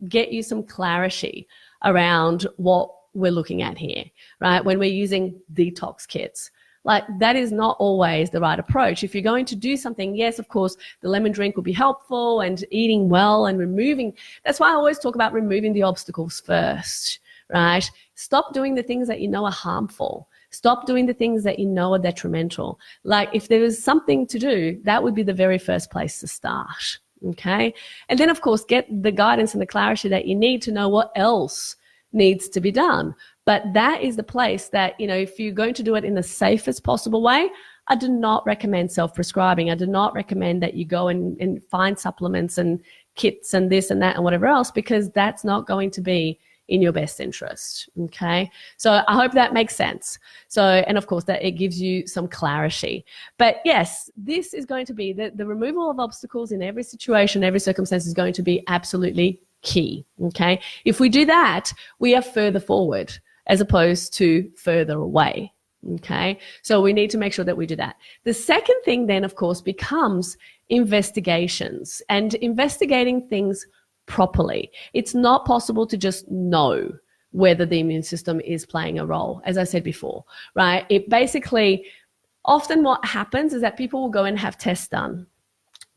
get you some clarity around what we're looking at here, right? When we're using detox kits. Like, that is not always the right approach. If you're going to do something, yes, of course, the lemon drink will be helpful, and eating well and removing. That's why I always talk about removing the obstacles first, right? Stop doing the things that you know are harmful. Stop doing the things that you know are detrimental. Like, if there is something to do, that would be the very first place to start, okay? And then, of course, get the guidance and the clarity that you need to know what else needs to be done. But that is the place that, if you're going to do it in the safest possible way, I do not recommend self-prescribing. I do not recommend that you go and find supplements and kits and this and that and whatever else, because that's not going to be in your best interest, okay? So I hope that makes sense. So, and of course, that it gives you some clarity. But yes, this is going to be, the removal of obstacles in every situation, every circumstance is going to be absolutely key, okay? If we do that, we are further forward as opposed to further away, okay? So we need to make sure that we do that. The second thing then, of course, becomes investigations and investigating things properly. It's not possible to just know whether the immune system is playing a role, as I said before, right? It basically, often what happens is that people will go and have tests done.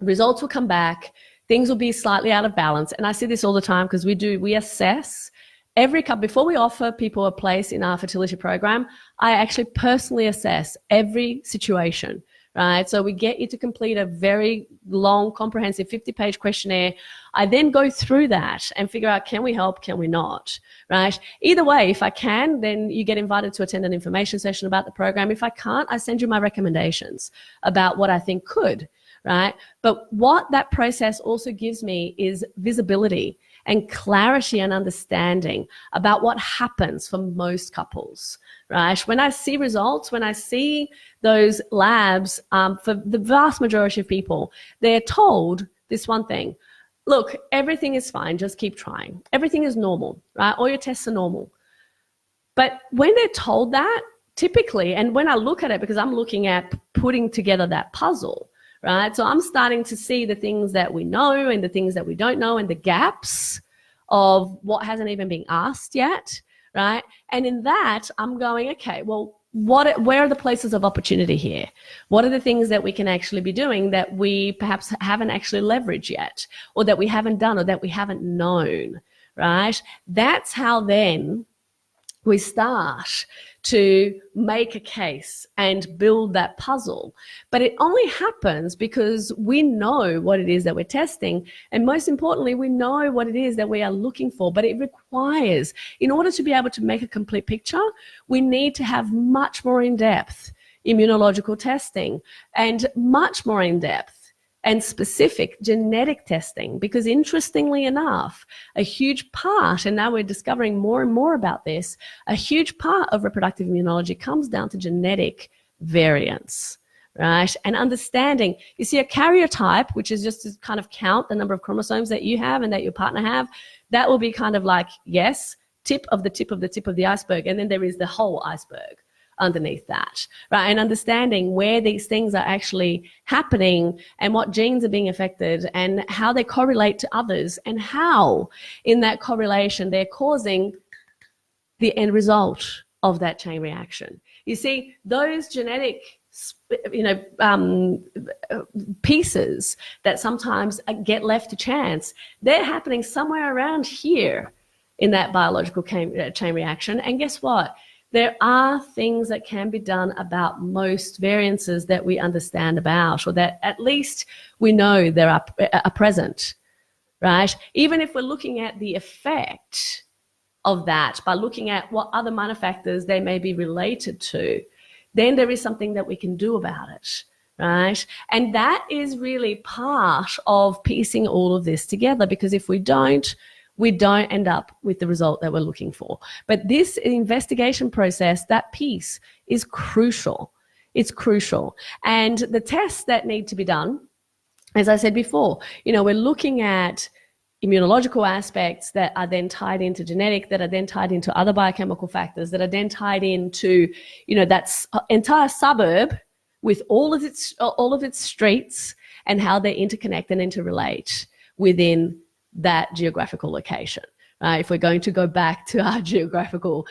Results will come back, things will be slightly out of balance. And I see this all the time because we assess every couple, before we offer people a place in our fertility program, I actually personally assess every situation, right? So we get you to complete a very long, comprehensive 50-page questionnaire. I then go through that and figure out, can we help, can we not, right? Either way, if I can, then you get invited to attend an information session about the program. If I can't, I send you my recommendations about what I think could, right? But what that process also gives me is visibility and clarity and understanding about what happens for most couples, right? When I see results, when I see those labs, for the vast majority of people, they're told this one thing: look, everything is fine, just keep trying. Everything is normal, right? All your tests are normal. But when they're told that, typically, and when I look at it, because I'm looking at putting together that puzzle, right? So I'm starting to see the things that we know and the things that we don't know and the gaps of what hasn't even been asked yet, right? And in that, I'm going, okay, well, where are the places of opportunity here? What are the things that we can actually be doing that we perhaps haven't actually leveraged yet, or that we haven't done, or that we haven't known, right? That's how then we start to make a case and build that puzzle. But it only happens because we know what it is that we're testing. And most importantly, we know what it is that we are looking for. But it requires, in order to be able to make a complete picture, we need to have much more in-depth immunological testing and much more in-depth and specific genetic testing, because interestingly enough, a huge part, and now we're discovering more and more about this, a huge part of reproductive immunology comes down to genetic variance, right? And understanding, you see a karyotype, which is just to kind of count the number of chromosomes that you have and that your partner have, that will be kind of like, yes, tip of the tip of the tip of the iceberg. And then there is the whole iceberg underneath that, right? And understanding where these things are actually happening and what genes are being affected and how they correlate to others and how in that correlation they're causing the end result of that chain reaction. You see, those genetic pieces that sometimes get left to chance, they're happening somewhere around here in that biological chain reaction. And guess what? There are things that can be done about most variances that we understand about, or that at least we know there are present, right? Even if we're looking at the effect of that by looking at what other minor factors they may be related to, then there is something that we can do about it, right? And that is really part of piecing all of this together, because if we don't end up with the result that we're looking for. But this investigation process, that piece is crucial. It's crucial. And the tests that need to be done, as I said before, we're looking at immunological aspects that are then tied into genetic, that are then tied into other biochemical factors, that are then tied into, that entire suburb with all of its streets and how they interconnect and interrelate within that geographical location. If we're going to go back to our geographical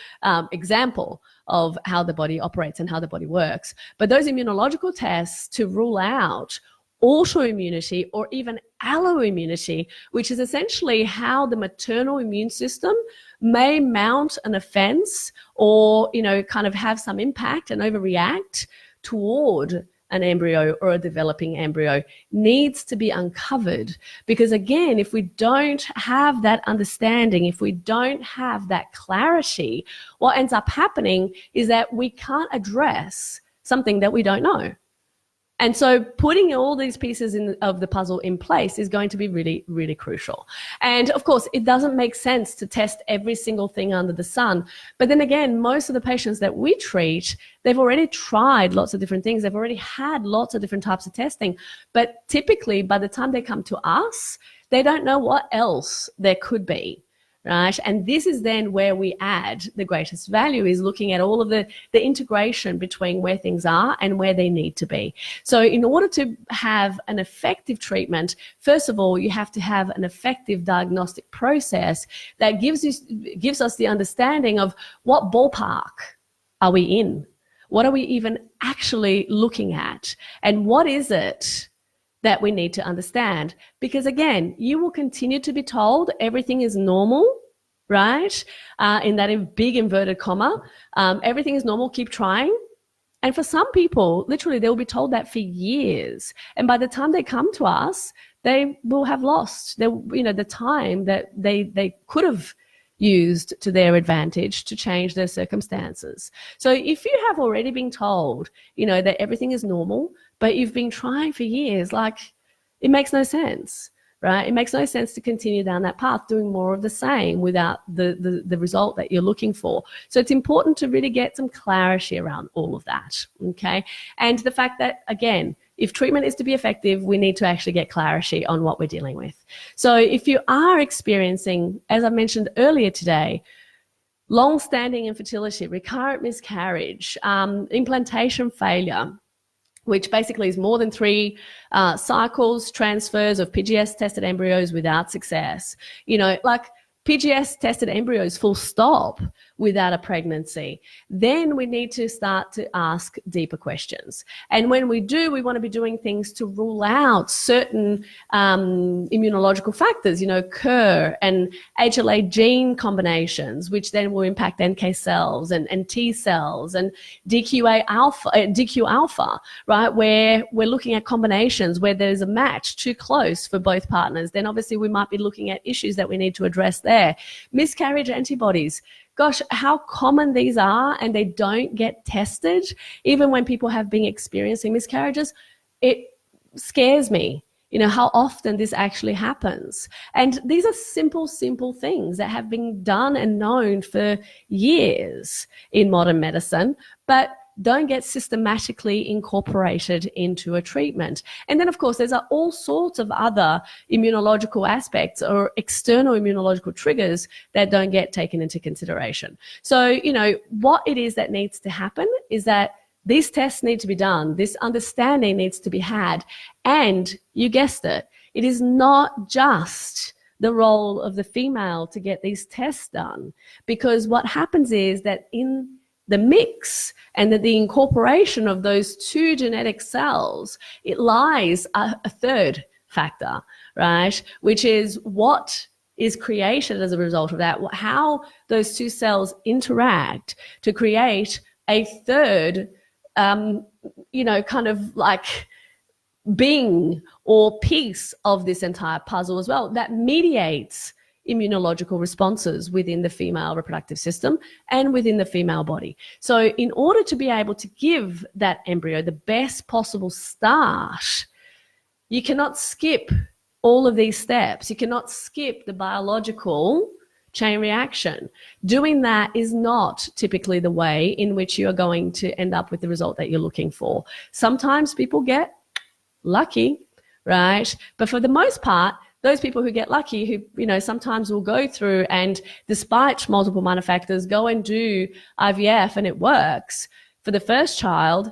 example of how the body operates and how the body works. But those immunological tests to rule out autoimmunity or even alloimmunity, which is essentially how the maternal immune system may mount an offense or, kind of have some impact and overreact toward an embryo or a developing embryo, needs to be uncovered. Because again, if we don't have that understanding, if we don't have that clarity, what ends up happening is that we can't address something that we don't know. And so putting all these pieces of the puzzle in place is going to be really, really crucial. And of course, it doesn't make sense to test every single thing under the sun. But then again, most of the patients that we treat, they've already tried lots of different things. They've already had lots of different types of testing. But typically, by the time they come to us, they don't know what else there could be. Right. And this is then where we add the greatest value, is looking at all of the integration between where things are and where they need to be. So in order to have an effective treatment, first of all, you have to have an effective diagnostic process that gives us the understanding of what ballpark are we in? What are we even actually looking at? And what is it that we need to understand? Because again, you will continue to be told everything is normal, right? In that big inverted comma, everything is normal, keep trying. And for some people, literally, they will be told that for years. And by the time they come to us, they will have lost the time that they could have used to their advantage to change their circumstances. So if you have already been told, that everything is normal, but you've been trying for years, it makes no sense, right? It makes no sense to continue down that path, doing more of the same without the result that you're looking for. So it's important to really get some clarity around all of that, okay? And the fact that, again, if treatment is to be effective, we need to actually get clarity on what we're dealing with. So if you are experiencing, as I mentioned earlier today, long-standing infertility, recurrent miscarriage, implantation failure, which basically is more than 3 cycles, transfers of PGS-tested embryos without success. PGS-tested embryos full stop without a pregnancy, then we need to start to ask deeper questions. And when we do, we want to be doing things to rule out certain immunological factors, KER and HLA gene combinations, which then will impact NK cells and T cells and DQ alpha, right? Where we're looking at combinations where there's a match too close for both partners. Then obviously we might be looking at issues that we need to address there. Miscarriage antibodies. Gosh, how common these are, and they don't get tested. Even when people have been experiencing miscarriages, it scares me. how often this actually happens. And these are simple things that have been done and known for years in modern medicine, but don't get systematically incorporated into a treatment. And then, of course, there's all sorts of other immunological aspects or external immunological triggers that don't get taken into consideration. So, what it is that needs to happen is that these tests need to be done. This understanding needs to be had. And you guessed it, it is not just the role of the female to get these tests done, because what happens is that in the mix and the incorporation of those two genetic cells, it lies a third factor, right? Which is what is created as a result of that, how those two cells interact to create a third, kind of like being or piece of this entire puzzle as well, that mediates immunological responses within the female reproductive system and within the female body. So in order to be able to give that embryo the best possible start, you cannot skip all of these steps. You cannot skip the biological chain reaction. Doing that is not typically the way in which you are going to end up with the result that you're looking for. Sometimes people get lucky, right? But for the most part, those people who get lucky, who, sometimes will go through and despite multiple minor factors, go and do IVF and it works for the first child,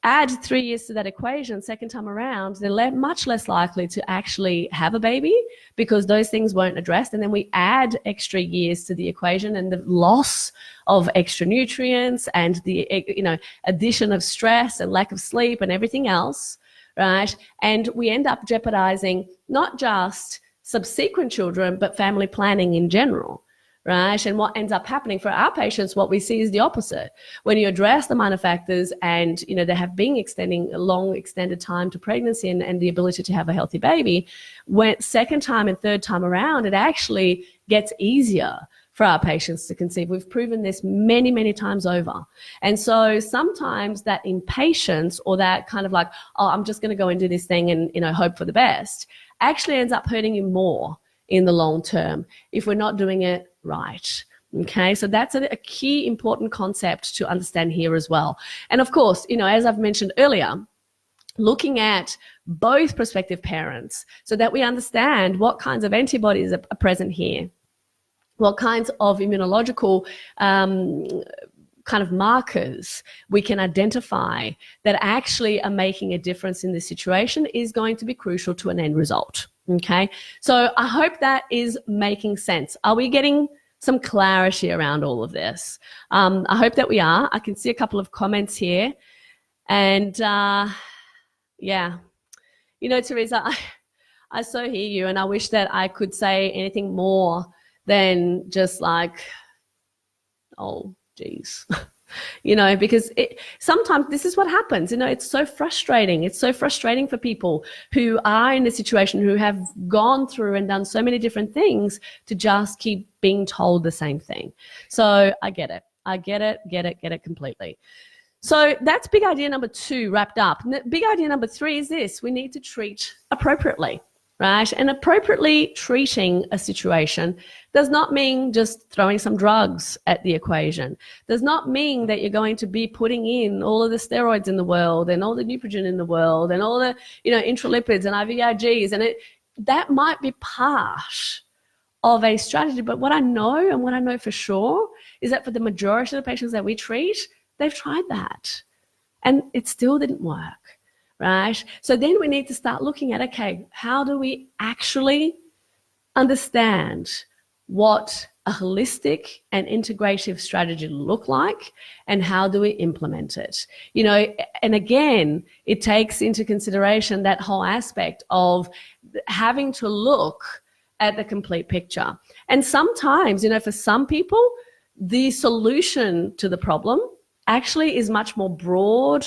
add 3 years to that equation, second time around, they're much less likely to actually have a baby because those things weren't addressed. And then we add extra years to the equation, and the loss of extra nutrients and the, addition of stress and lack of sleep and everything else, right? And we end up jeopardizing not just subsequent children, but family planning in general, right? And what ends up happening for our patients, what we see is the opposite. When you address the minor factors and, they have been extending a long extended time to pregnancy and the ability to have a healthy baby, when second time and third time around, it actually gets easier for our patients to conceive. We've proven this many, many times over. And so sometimes that impatience or that kind of like, oh, I'm just going to go and do this thing and, hope for the best, actually ends up hurting you more in the long term if we're not doing it right. Okay, so that's a key important concept to understand here as well. And of course, as I've mentioned earlier, looking at both prospective parents so that we understand what kinds of antibodies are present here, what kinds of immunological kind of markers we can identify that actually are making a difference in this situation is going to be crucial to an end result. Okay, so I hope that is making sense. Are we getting some clarity around all of this? I hope that we are. I can see a couple of comments here. And yeah, Teresa, I so hear you, and I wish that I could say anything more than just like, oh, geez. Because sometimes this is what happens. It's so frustrating. It's so frustrating for people who are in a situation, who have gone through and done so many different things, to just keep being told the same thing. So I get it. I get it completely. So that's big idea number 2 wrapped up. Big idea number 3 is this: we need to treat appropriately. Right? And appropriately treating a situation does not mean just throwing some drugs at the equation. Does not mean that you're going to be putting in all of the steroids in the world and all the Neupogen in the world and all the, intralipids and IVIGs. And that might be part of a strategy. But what I know for sure is that for the majority of the patients that we treat, they've tried that and it still didn't work. Right? So then we need to start looking at, okay, how do we actually understand what a holistic and integrative strategy look like, and how do we implement it? And again, it takes into consideration that whole aspect of having to look at the complete picture. And sometimes, for some people, the solution to the problem actually is much more broad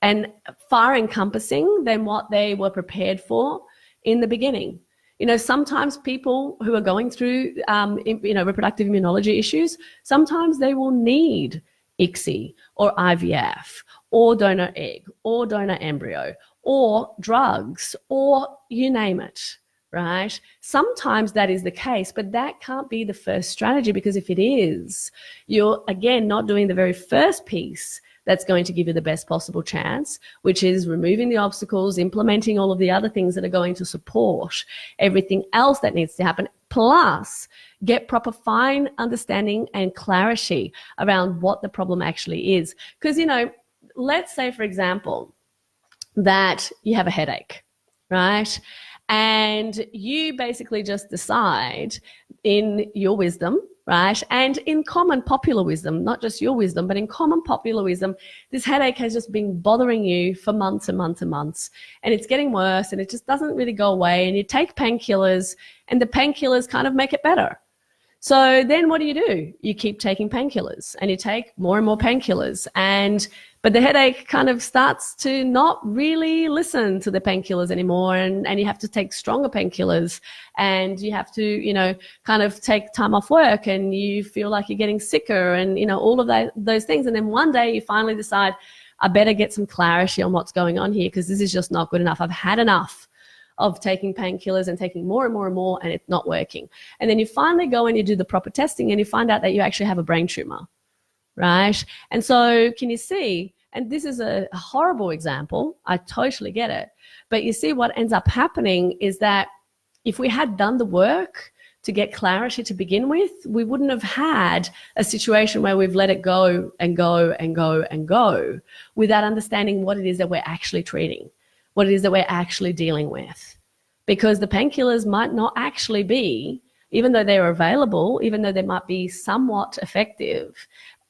and far encompassing than what they were prepared for in the beginning. Sometimes people who are going through, reproductive immunology issues, sometimes they will need ICSI or IVF or donor egg or donor embryo or drugs, or you name it, right? Sometimes that is the case, but that can't be the first strategy, because if it is, you're again not doing the very first piece that's going to give you the best possible chance, which is removing the obstacles, implementing all of the other things that are going to support everything else that needs to happen, plus get proper fine understanding and clarity around what the problem actually is. Because, you know, let's say, for example, that you have a headache, right? And you basically just decide in your wisdom, right? And in common popular wisdom, not just your wisdom, but in common popular wisdom, this headache has just been bothering you for months and months and months. And it's getting worse and it just doesn't really go away. And you take painkillers and the painkillers kind of make it better. So then what do? You keep taking painkillers and you take more and more painkillers, but the headache kind of starts to not really listen to the painkillers anymore, and you have to take stronger painkillers, and you have to, you know, kind of take time off work, and you feel like you're getting sicker, and, you know, all of those things. And then one day you finally decide, I better get some clarity on what's going on here, because this is just not good enough. I've had enough of taking painkillers and taking more and more and more, and it's not working. And then you finally go and you do the proper testing and you find out that you actually have a brain tumor, right? And so can you see, and this is a horrible example, I totally get it, but you see what ends up happening is that if we had done the work to get clarity to begin with, we wouldn't have had a situation where we've let it go and go and go and go without understanding what it is that we're actually treating, what it is that we're actually dealing with. Because the painkillers might not actually be, even though they're available, even though they might be somewhat effective,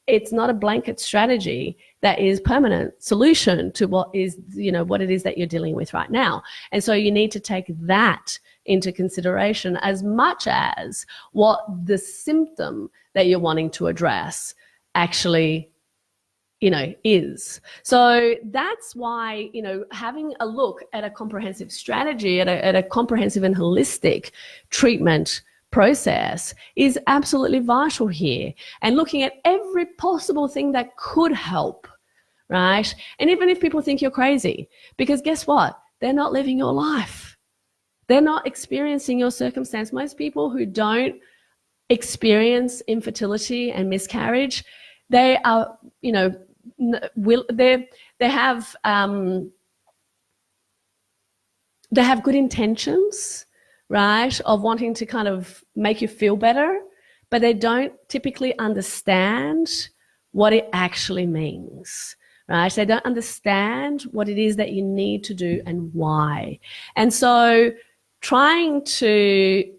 it's not a blanket strategy that is permanent solution to what is, you know, what it is that you're dealing with right now. And so you need to take that into consideration as much as what the symptom that you're wanting to address actually, you know, is. So that's why, you know, having a look at a comprehensive strategy, at a comprehensive and holistic treatment process is absolutely vital here. And looking at every possible thing that could help, right? And even if people think you're crazy, because guess what? They're not living your life. They're not experiencing your circumstance. Most people who don't experience infertility and miscarriage, they are, you know, they have good intentions, right, of wanting to kind of make you feel better, but they don't typically understand what it actually means, right? They don't understand what it is that you need to do and why. And so trying to,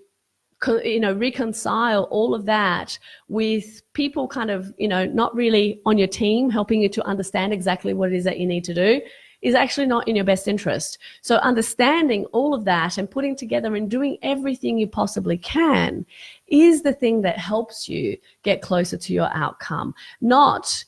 you know, reconcile all of that with people kind of, you know, not really on your team helping you to understand exactly what it is that you need to do is actually not in your best interest. So understanding all of that and putting together and doing everything you possibly can is the thing that helps you get closer to your outcome, not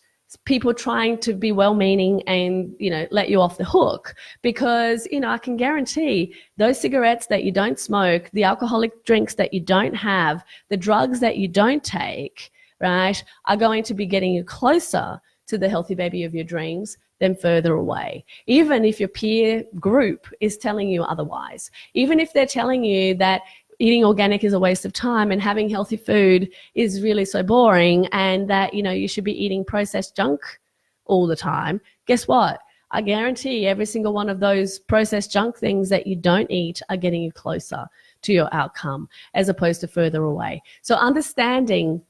people trying to be well-meaning and, you know, let you off the hook. Because, you know, I can guarantee those cigarettes that you don't smoke, the alcoholic drinks that you don't have, the drugs that you don't take, right, are going to be getting you closer to the healthy baby of your dreams than further away. Even if your peer group is telling you otherwise, even if they're telling you that eating organic is a waste of time and having healthy food is really so boring and that, you know, you should be eating processed junk all the time, guess what? I guarantee every single one of those processed junk things that you don't eat are getting you closer to your outcome as opposed to further away. So understanding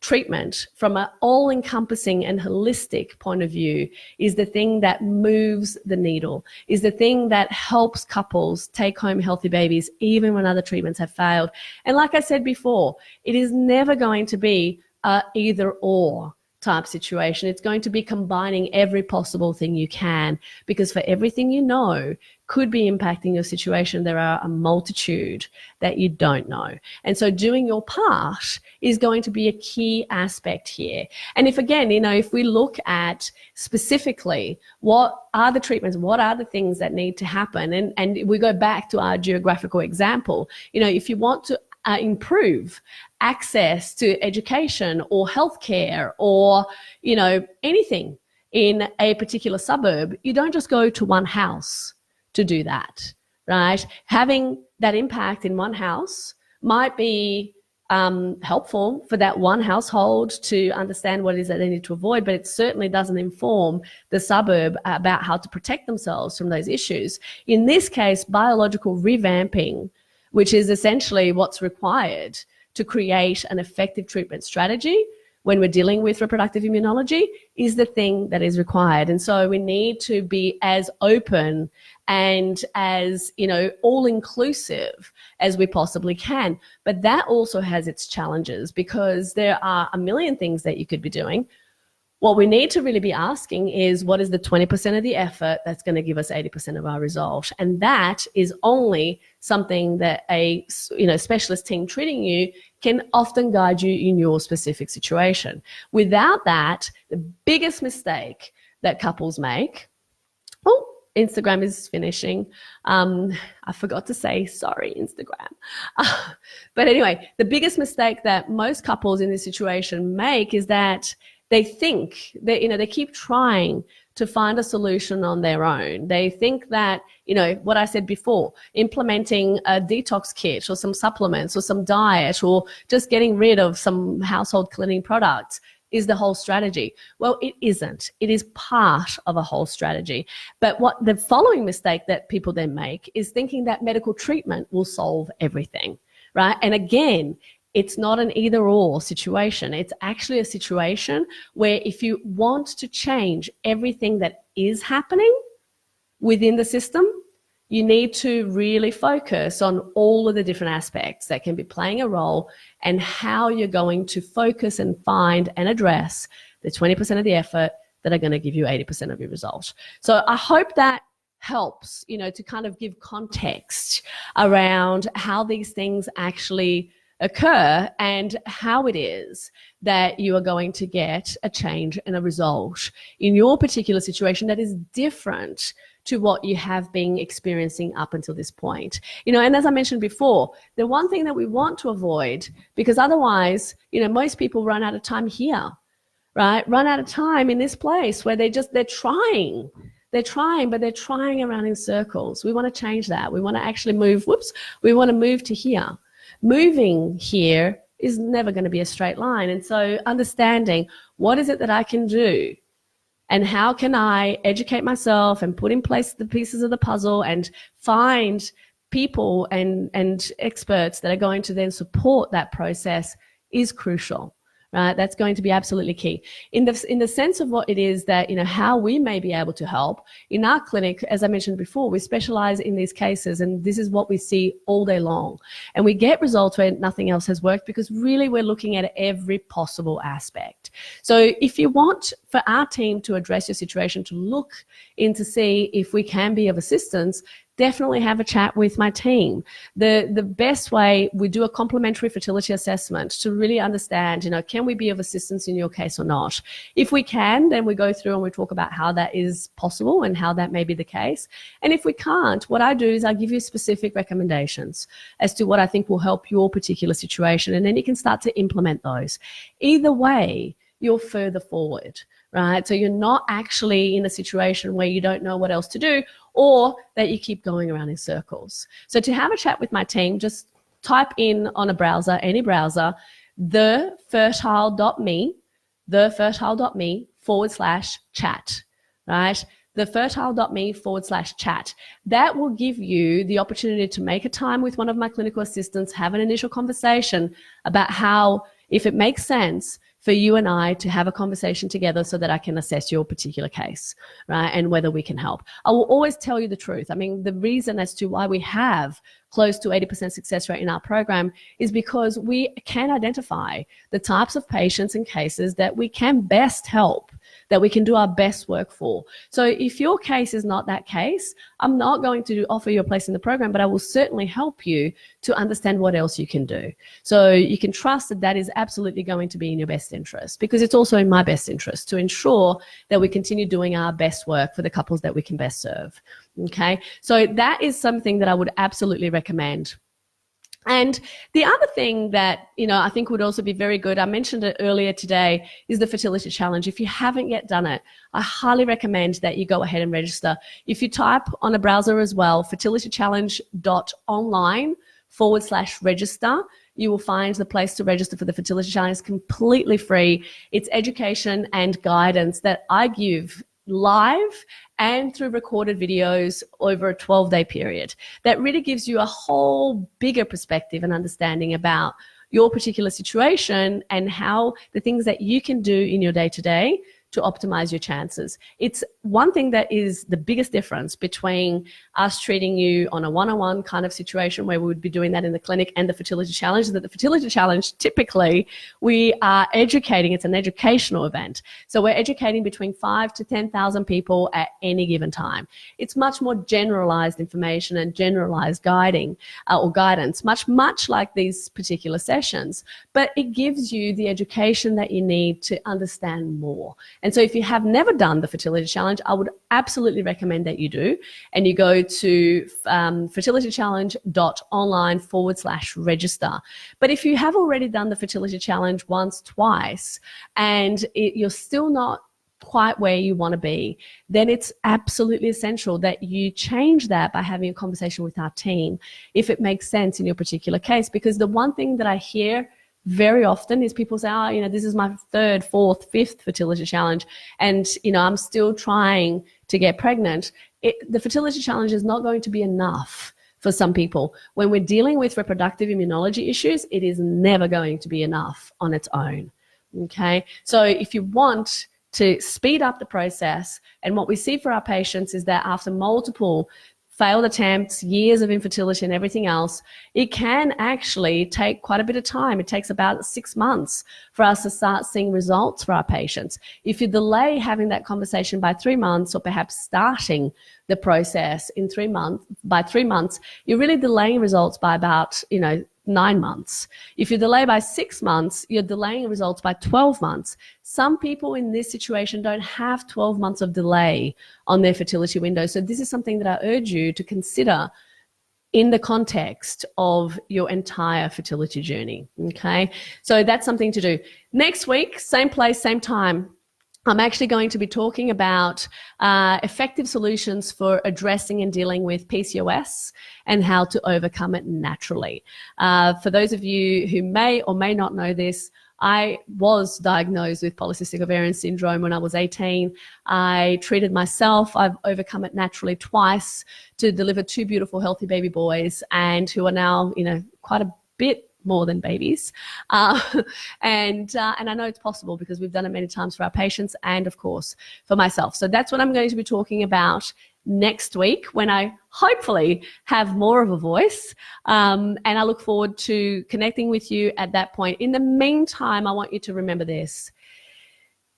treatment from an all-encompassing and holistic point of view is the thing that moves the needle, is the thing that helps couples take home healthy babies even when other treatments have failed. And like I said before, it is never going to be a either or type situation. It's going to be combining every possible thing you can, because for everything you know could be impacting your situation, there are a multitude that you don't know. And so doing your part is going to be a key aspect here. And if, again, you know, if we look at specifically what are the treatments, what are the things that need to happen, and we go back to our geographical example, you know, if you want to improve access to education or healthcare or, you know, anything in a particular suburb, you don't just go to one house to do that, right? Having that impact in one house might be helpful for that one household to understand what it is that they need to avoid, but it certainly doesn't inform the suburb about how to protect themselves from those issues. In this case, biological revamping, which is essentially what's required to create an effective treatment strategy when we're dealing with reproductive immunology, is the thing that is required. And so we need to be as open and as, all-inclusive as we possibly can. But that also has its challenges, because there are a million things that you could be doing. What we need to really be asking is, what is the 20% of the effort that's going to give us 80% of our result? And that is only something that a specialist team treating you can often guide you in your specific situation. Without that, the biggest mistake that couples make, Instagram is finishing. I forgot to say, sorry, Instagram. But anyway, the biggest mistake that most couples in this situation make is that they think that, they keep trying to find a solution on their own. They think that, what I said before, implementing a detox kit or some supplements or some diet or just getting rid of some household cleaning products is the whole strategy. Well, it isn't. It is part of a whole strategy. But what the following mistake that people then make is thinking that medical treatment will solve everything, right? And again, it's not an either-or situation. It's actually a situation where if you want to change everything that is happening within the system, you need to really focus on all of the different aspects that can be playing a role and how you're going to focus and find and address the 20% of the effort that are going to give you 80% of your result. So I hope that helps, to kind of give context around how these things actually occur and how it is that you are going to get a change and a result in your particular situation that is different to what you have been experiencing up until this point. And as I mentioned before, the one thing that we want to avoid, because otherwise, most people run out of time here, right? Run out of time in this place where they're trying, but they're trying around in circles. We want to change that. We want to actually move, we want to move to here. Moving here is never going to be a straight line. And so understanding what is it that I can do and how can I educate myself and put in place the pieces of the puzzle and find people and experts that are going to then support that process is crucial. Right? That's going to be absolutely key. In the sense of what it is that, how we may be able to help. In our clinic, as I mentioned before, we specialize in these cases, and this is what we see all day long. And we get results where nothing else has worked because really we're looking at every possible aspect. So if you want for our team to address your situation, to look in to see if we can be of assistance, definitely have a chat with my team. The best way, we do a complimentary fertility assessment to really understand, can we be of assistance in your case or not? If we can, then we go through and we talk about how that is possible and how that may be the case. And if we can't, what I do is I give you specific recommendations as to what I think will help your particular situation. And then you can start to implement those. Either way, you're further forward, right? So you're not actually in a situation where you don't know what else to do or that you keep going around in circles. So to have a chat with my team, just type in on a browser, any browser, thefertile.me /chat, right? thefertile.me /chat. That will give you the opportunity to make a time with one of my clinical assistants, have an initial conversation about how, if it makes sense, for you and I to have a conversation together so that I can assess your particular case, right? And whether we can help. I will always tell you the truth. I mean, the reason as to why we have close to 80% success rate in our program is because we can identify the types of patients and cases that we can best help, that we can do our best work for. So if your case is not that case, I'm not going to offer you a place in the program, but I will certainly help you to understand what else you can do. So you can trust that that is absolutely going to be in your best interest, because it's also in my best interest to ensure that we continue doing our best work for the couples that we can best serve. Okay, so that is something that I would absolutely recommend. And the other thing that, I think would also be very good, I mentioned it earlier today, is the Fertility Challenge. If you haven't yet done it, I highly recommend that you go ahead and register. If you type on a browser as well, fertilitychallenge.online/register, you will find the place to register for the Fertility Challenge. It's completely free. It's education and guidance that I give live and through recorded videos over a 12-day period. That really gives you a whole bigger perspective and understanding about your particular situation and how the things that you can do in your day-to-day to optimize your chances. It's one thing that is the biggest difference between us treating you on a one-on-one kind of situation where we would be doing that in the clinic and the Fertility Challenge, is that the Fertility Challenge, typically we are educating, it's an educational event. So we're educating between 5,000 to 10,000 people at any given time. It's much more generalized information and generalized guiding or guidance, much like these particular sessions, but it gives you the education that you need to understand more. And so if you have never done the Fertility Challenge, I would absolutely recommend that you do. And you go to fertilitychallenge.online/register. But if you have already done the Fertility Challenge once, twice, and you're still not quite where you want to be, then it's absolutely essential that you change that by having a conversation with our team, if it makes sense in your particular case. Because the one thing that I hear very often is people say, this is my 3rd, 4th, 5th Fertility Challenge, and, I'm still trying to get pregnant. The Fertility Challenge is not going to be enough for some people. When we're dealing with reproductive immunology issues, it is never going to be enough on its own, okay? So if you want to speed up the process, and what we see for our patients is that after multiple failed attempts, years of infertility and everything else, it can actually take quite a bit of time. It takes about 6 months for us to start seeing results for our patients. If you delay having that conversation by 3 months, or perhaps starting the process in 3 months, by 3 months, you're really delaying results by about, 9 months. If you delay by 6 months, you're delaying results by 12 months. Some people in this situation don't have 12 months of delay on their fertility window. So this is something that I urge you to consider in the context of your entire fertility journey, okay? So that's something to do. Next week, same place, same time, I'm actually going to be talking about effective solutions for addressing and dealing with PCOS and how to overcome it naturally. For those of you who may or may not know this, I was diagnosed with polycystic ovarian syndrome when I was 18. I treated myself. I've overcome it naturally twice to deliver 2 beautiful, healthy baby boys, and who are now, quite a bit more than babies. And I know it's possible because we've done it many times for our patients and, of course, for myself. So that's what I'm going to be talking about next week, when I hopefully have more of a voice. And I look forward to connecting with you at that point. In the meantime, I want you to remember this.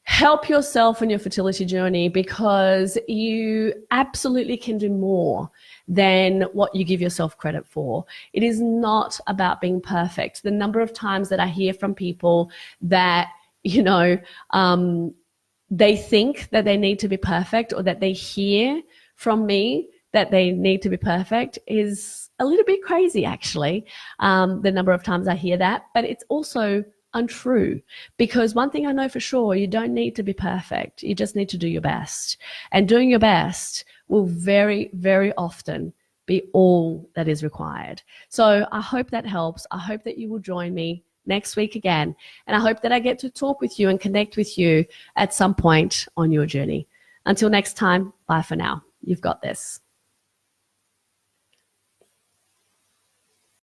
Help yourself on your fertility journey, because you absolutely can do more than what you give yourself credit for. It is not about being perfect. The number of times that I hear from people that, they think that they need to be perfect, or that they hear from me that they need to be perfect, is a little bit crazy, actually, the number of times I hear that. But it's also untrue, because one thing I know for sure, you don't need to be perfect. You just need to do your best. And doing your best will very, very often be all that is required. So I hope that helps. I hope that you will join me next week again. And I hope that I get to talk with you and connect with you at some point on your journey. Until next time, bye for now. You've got this.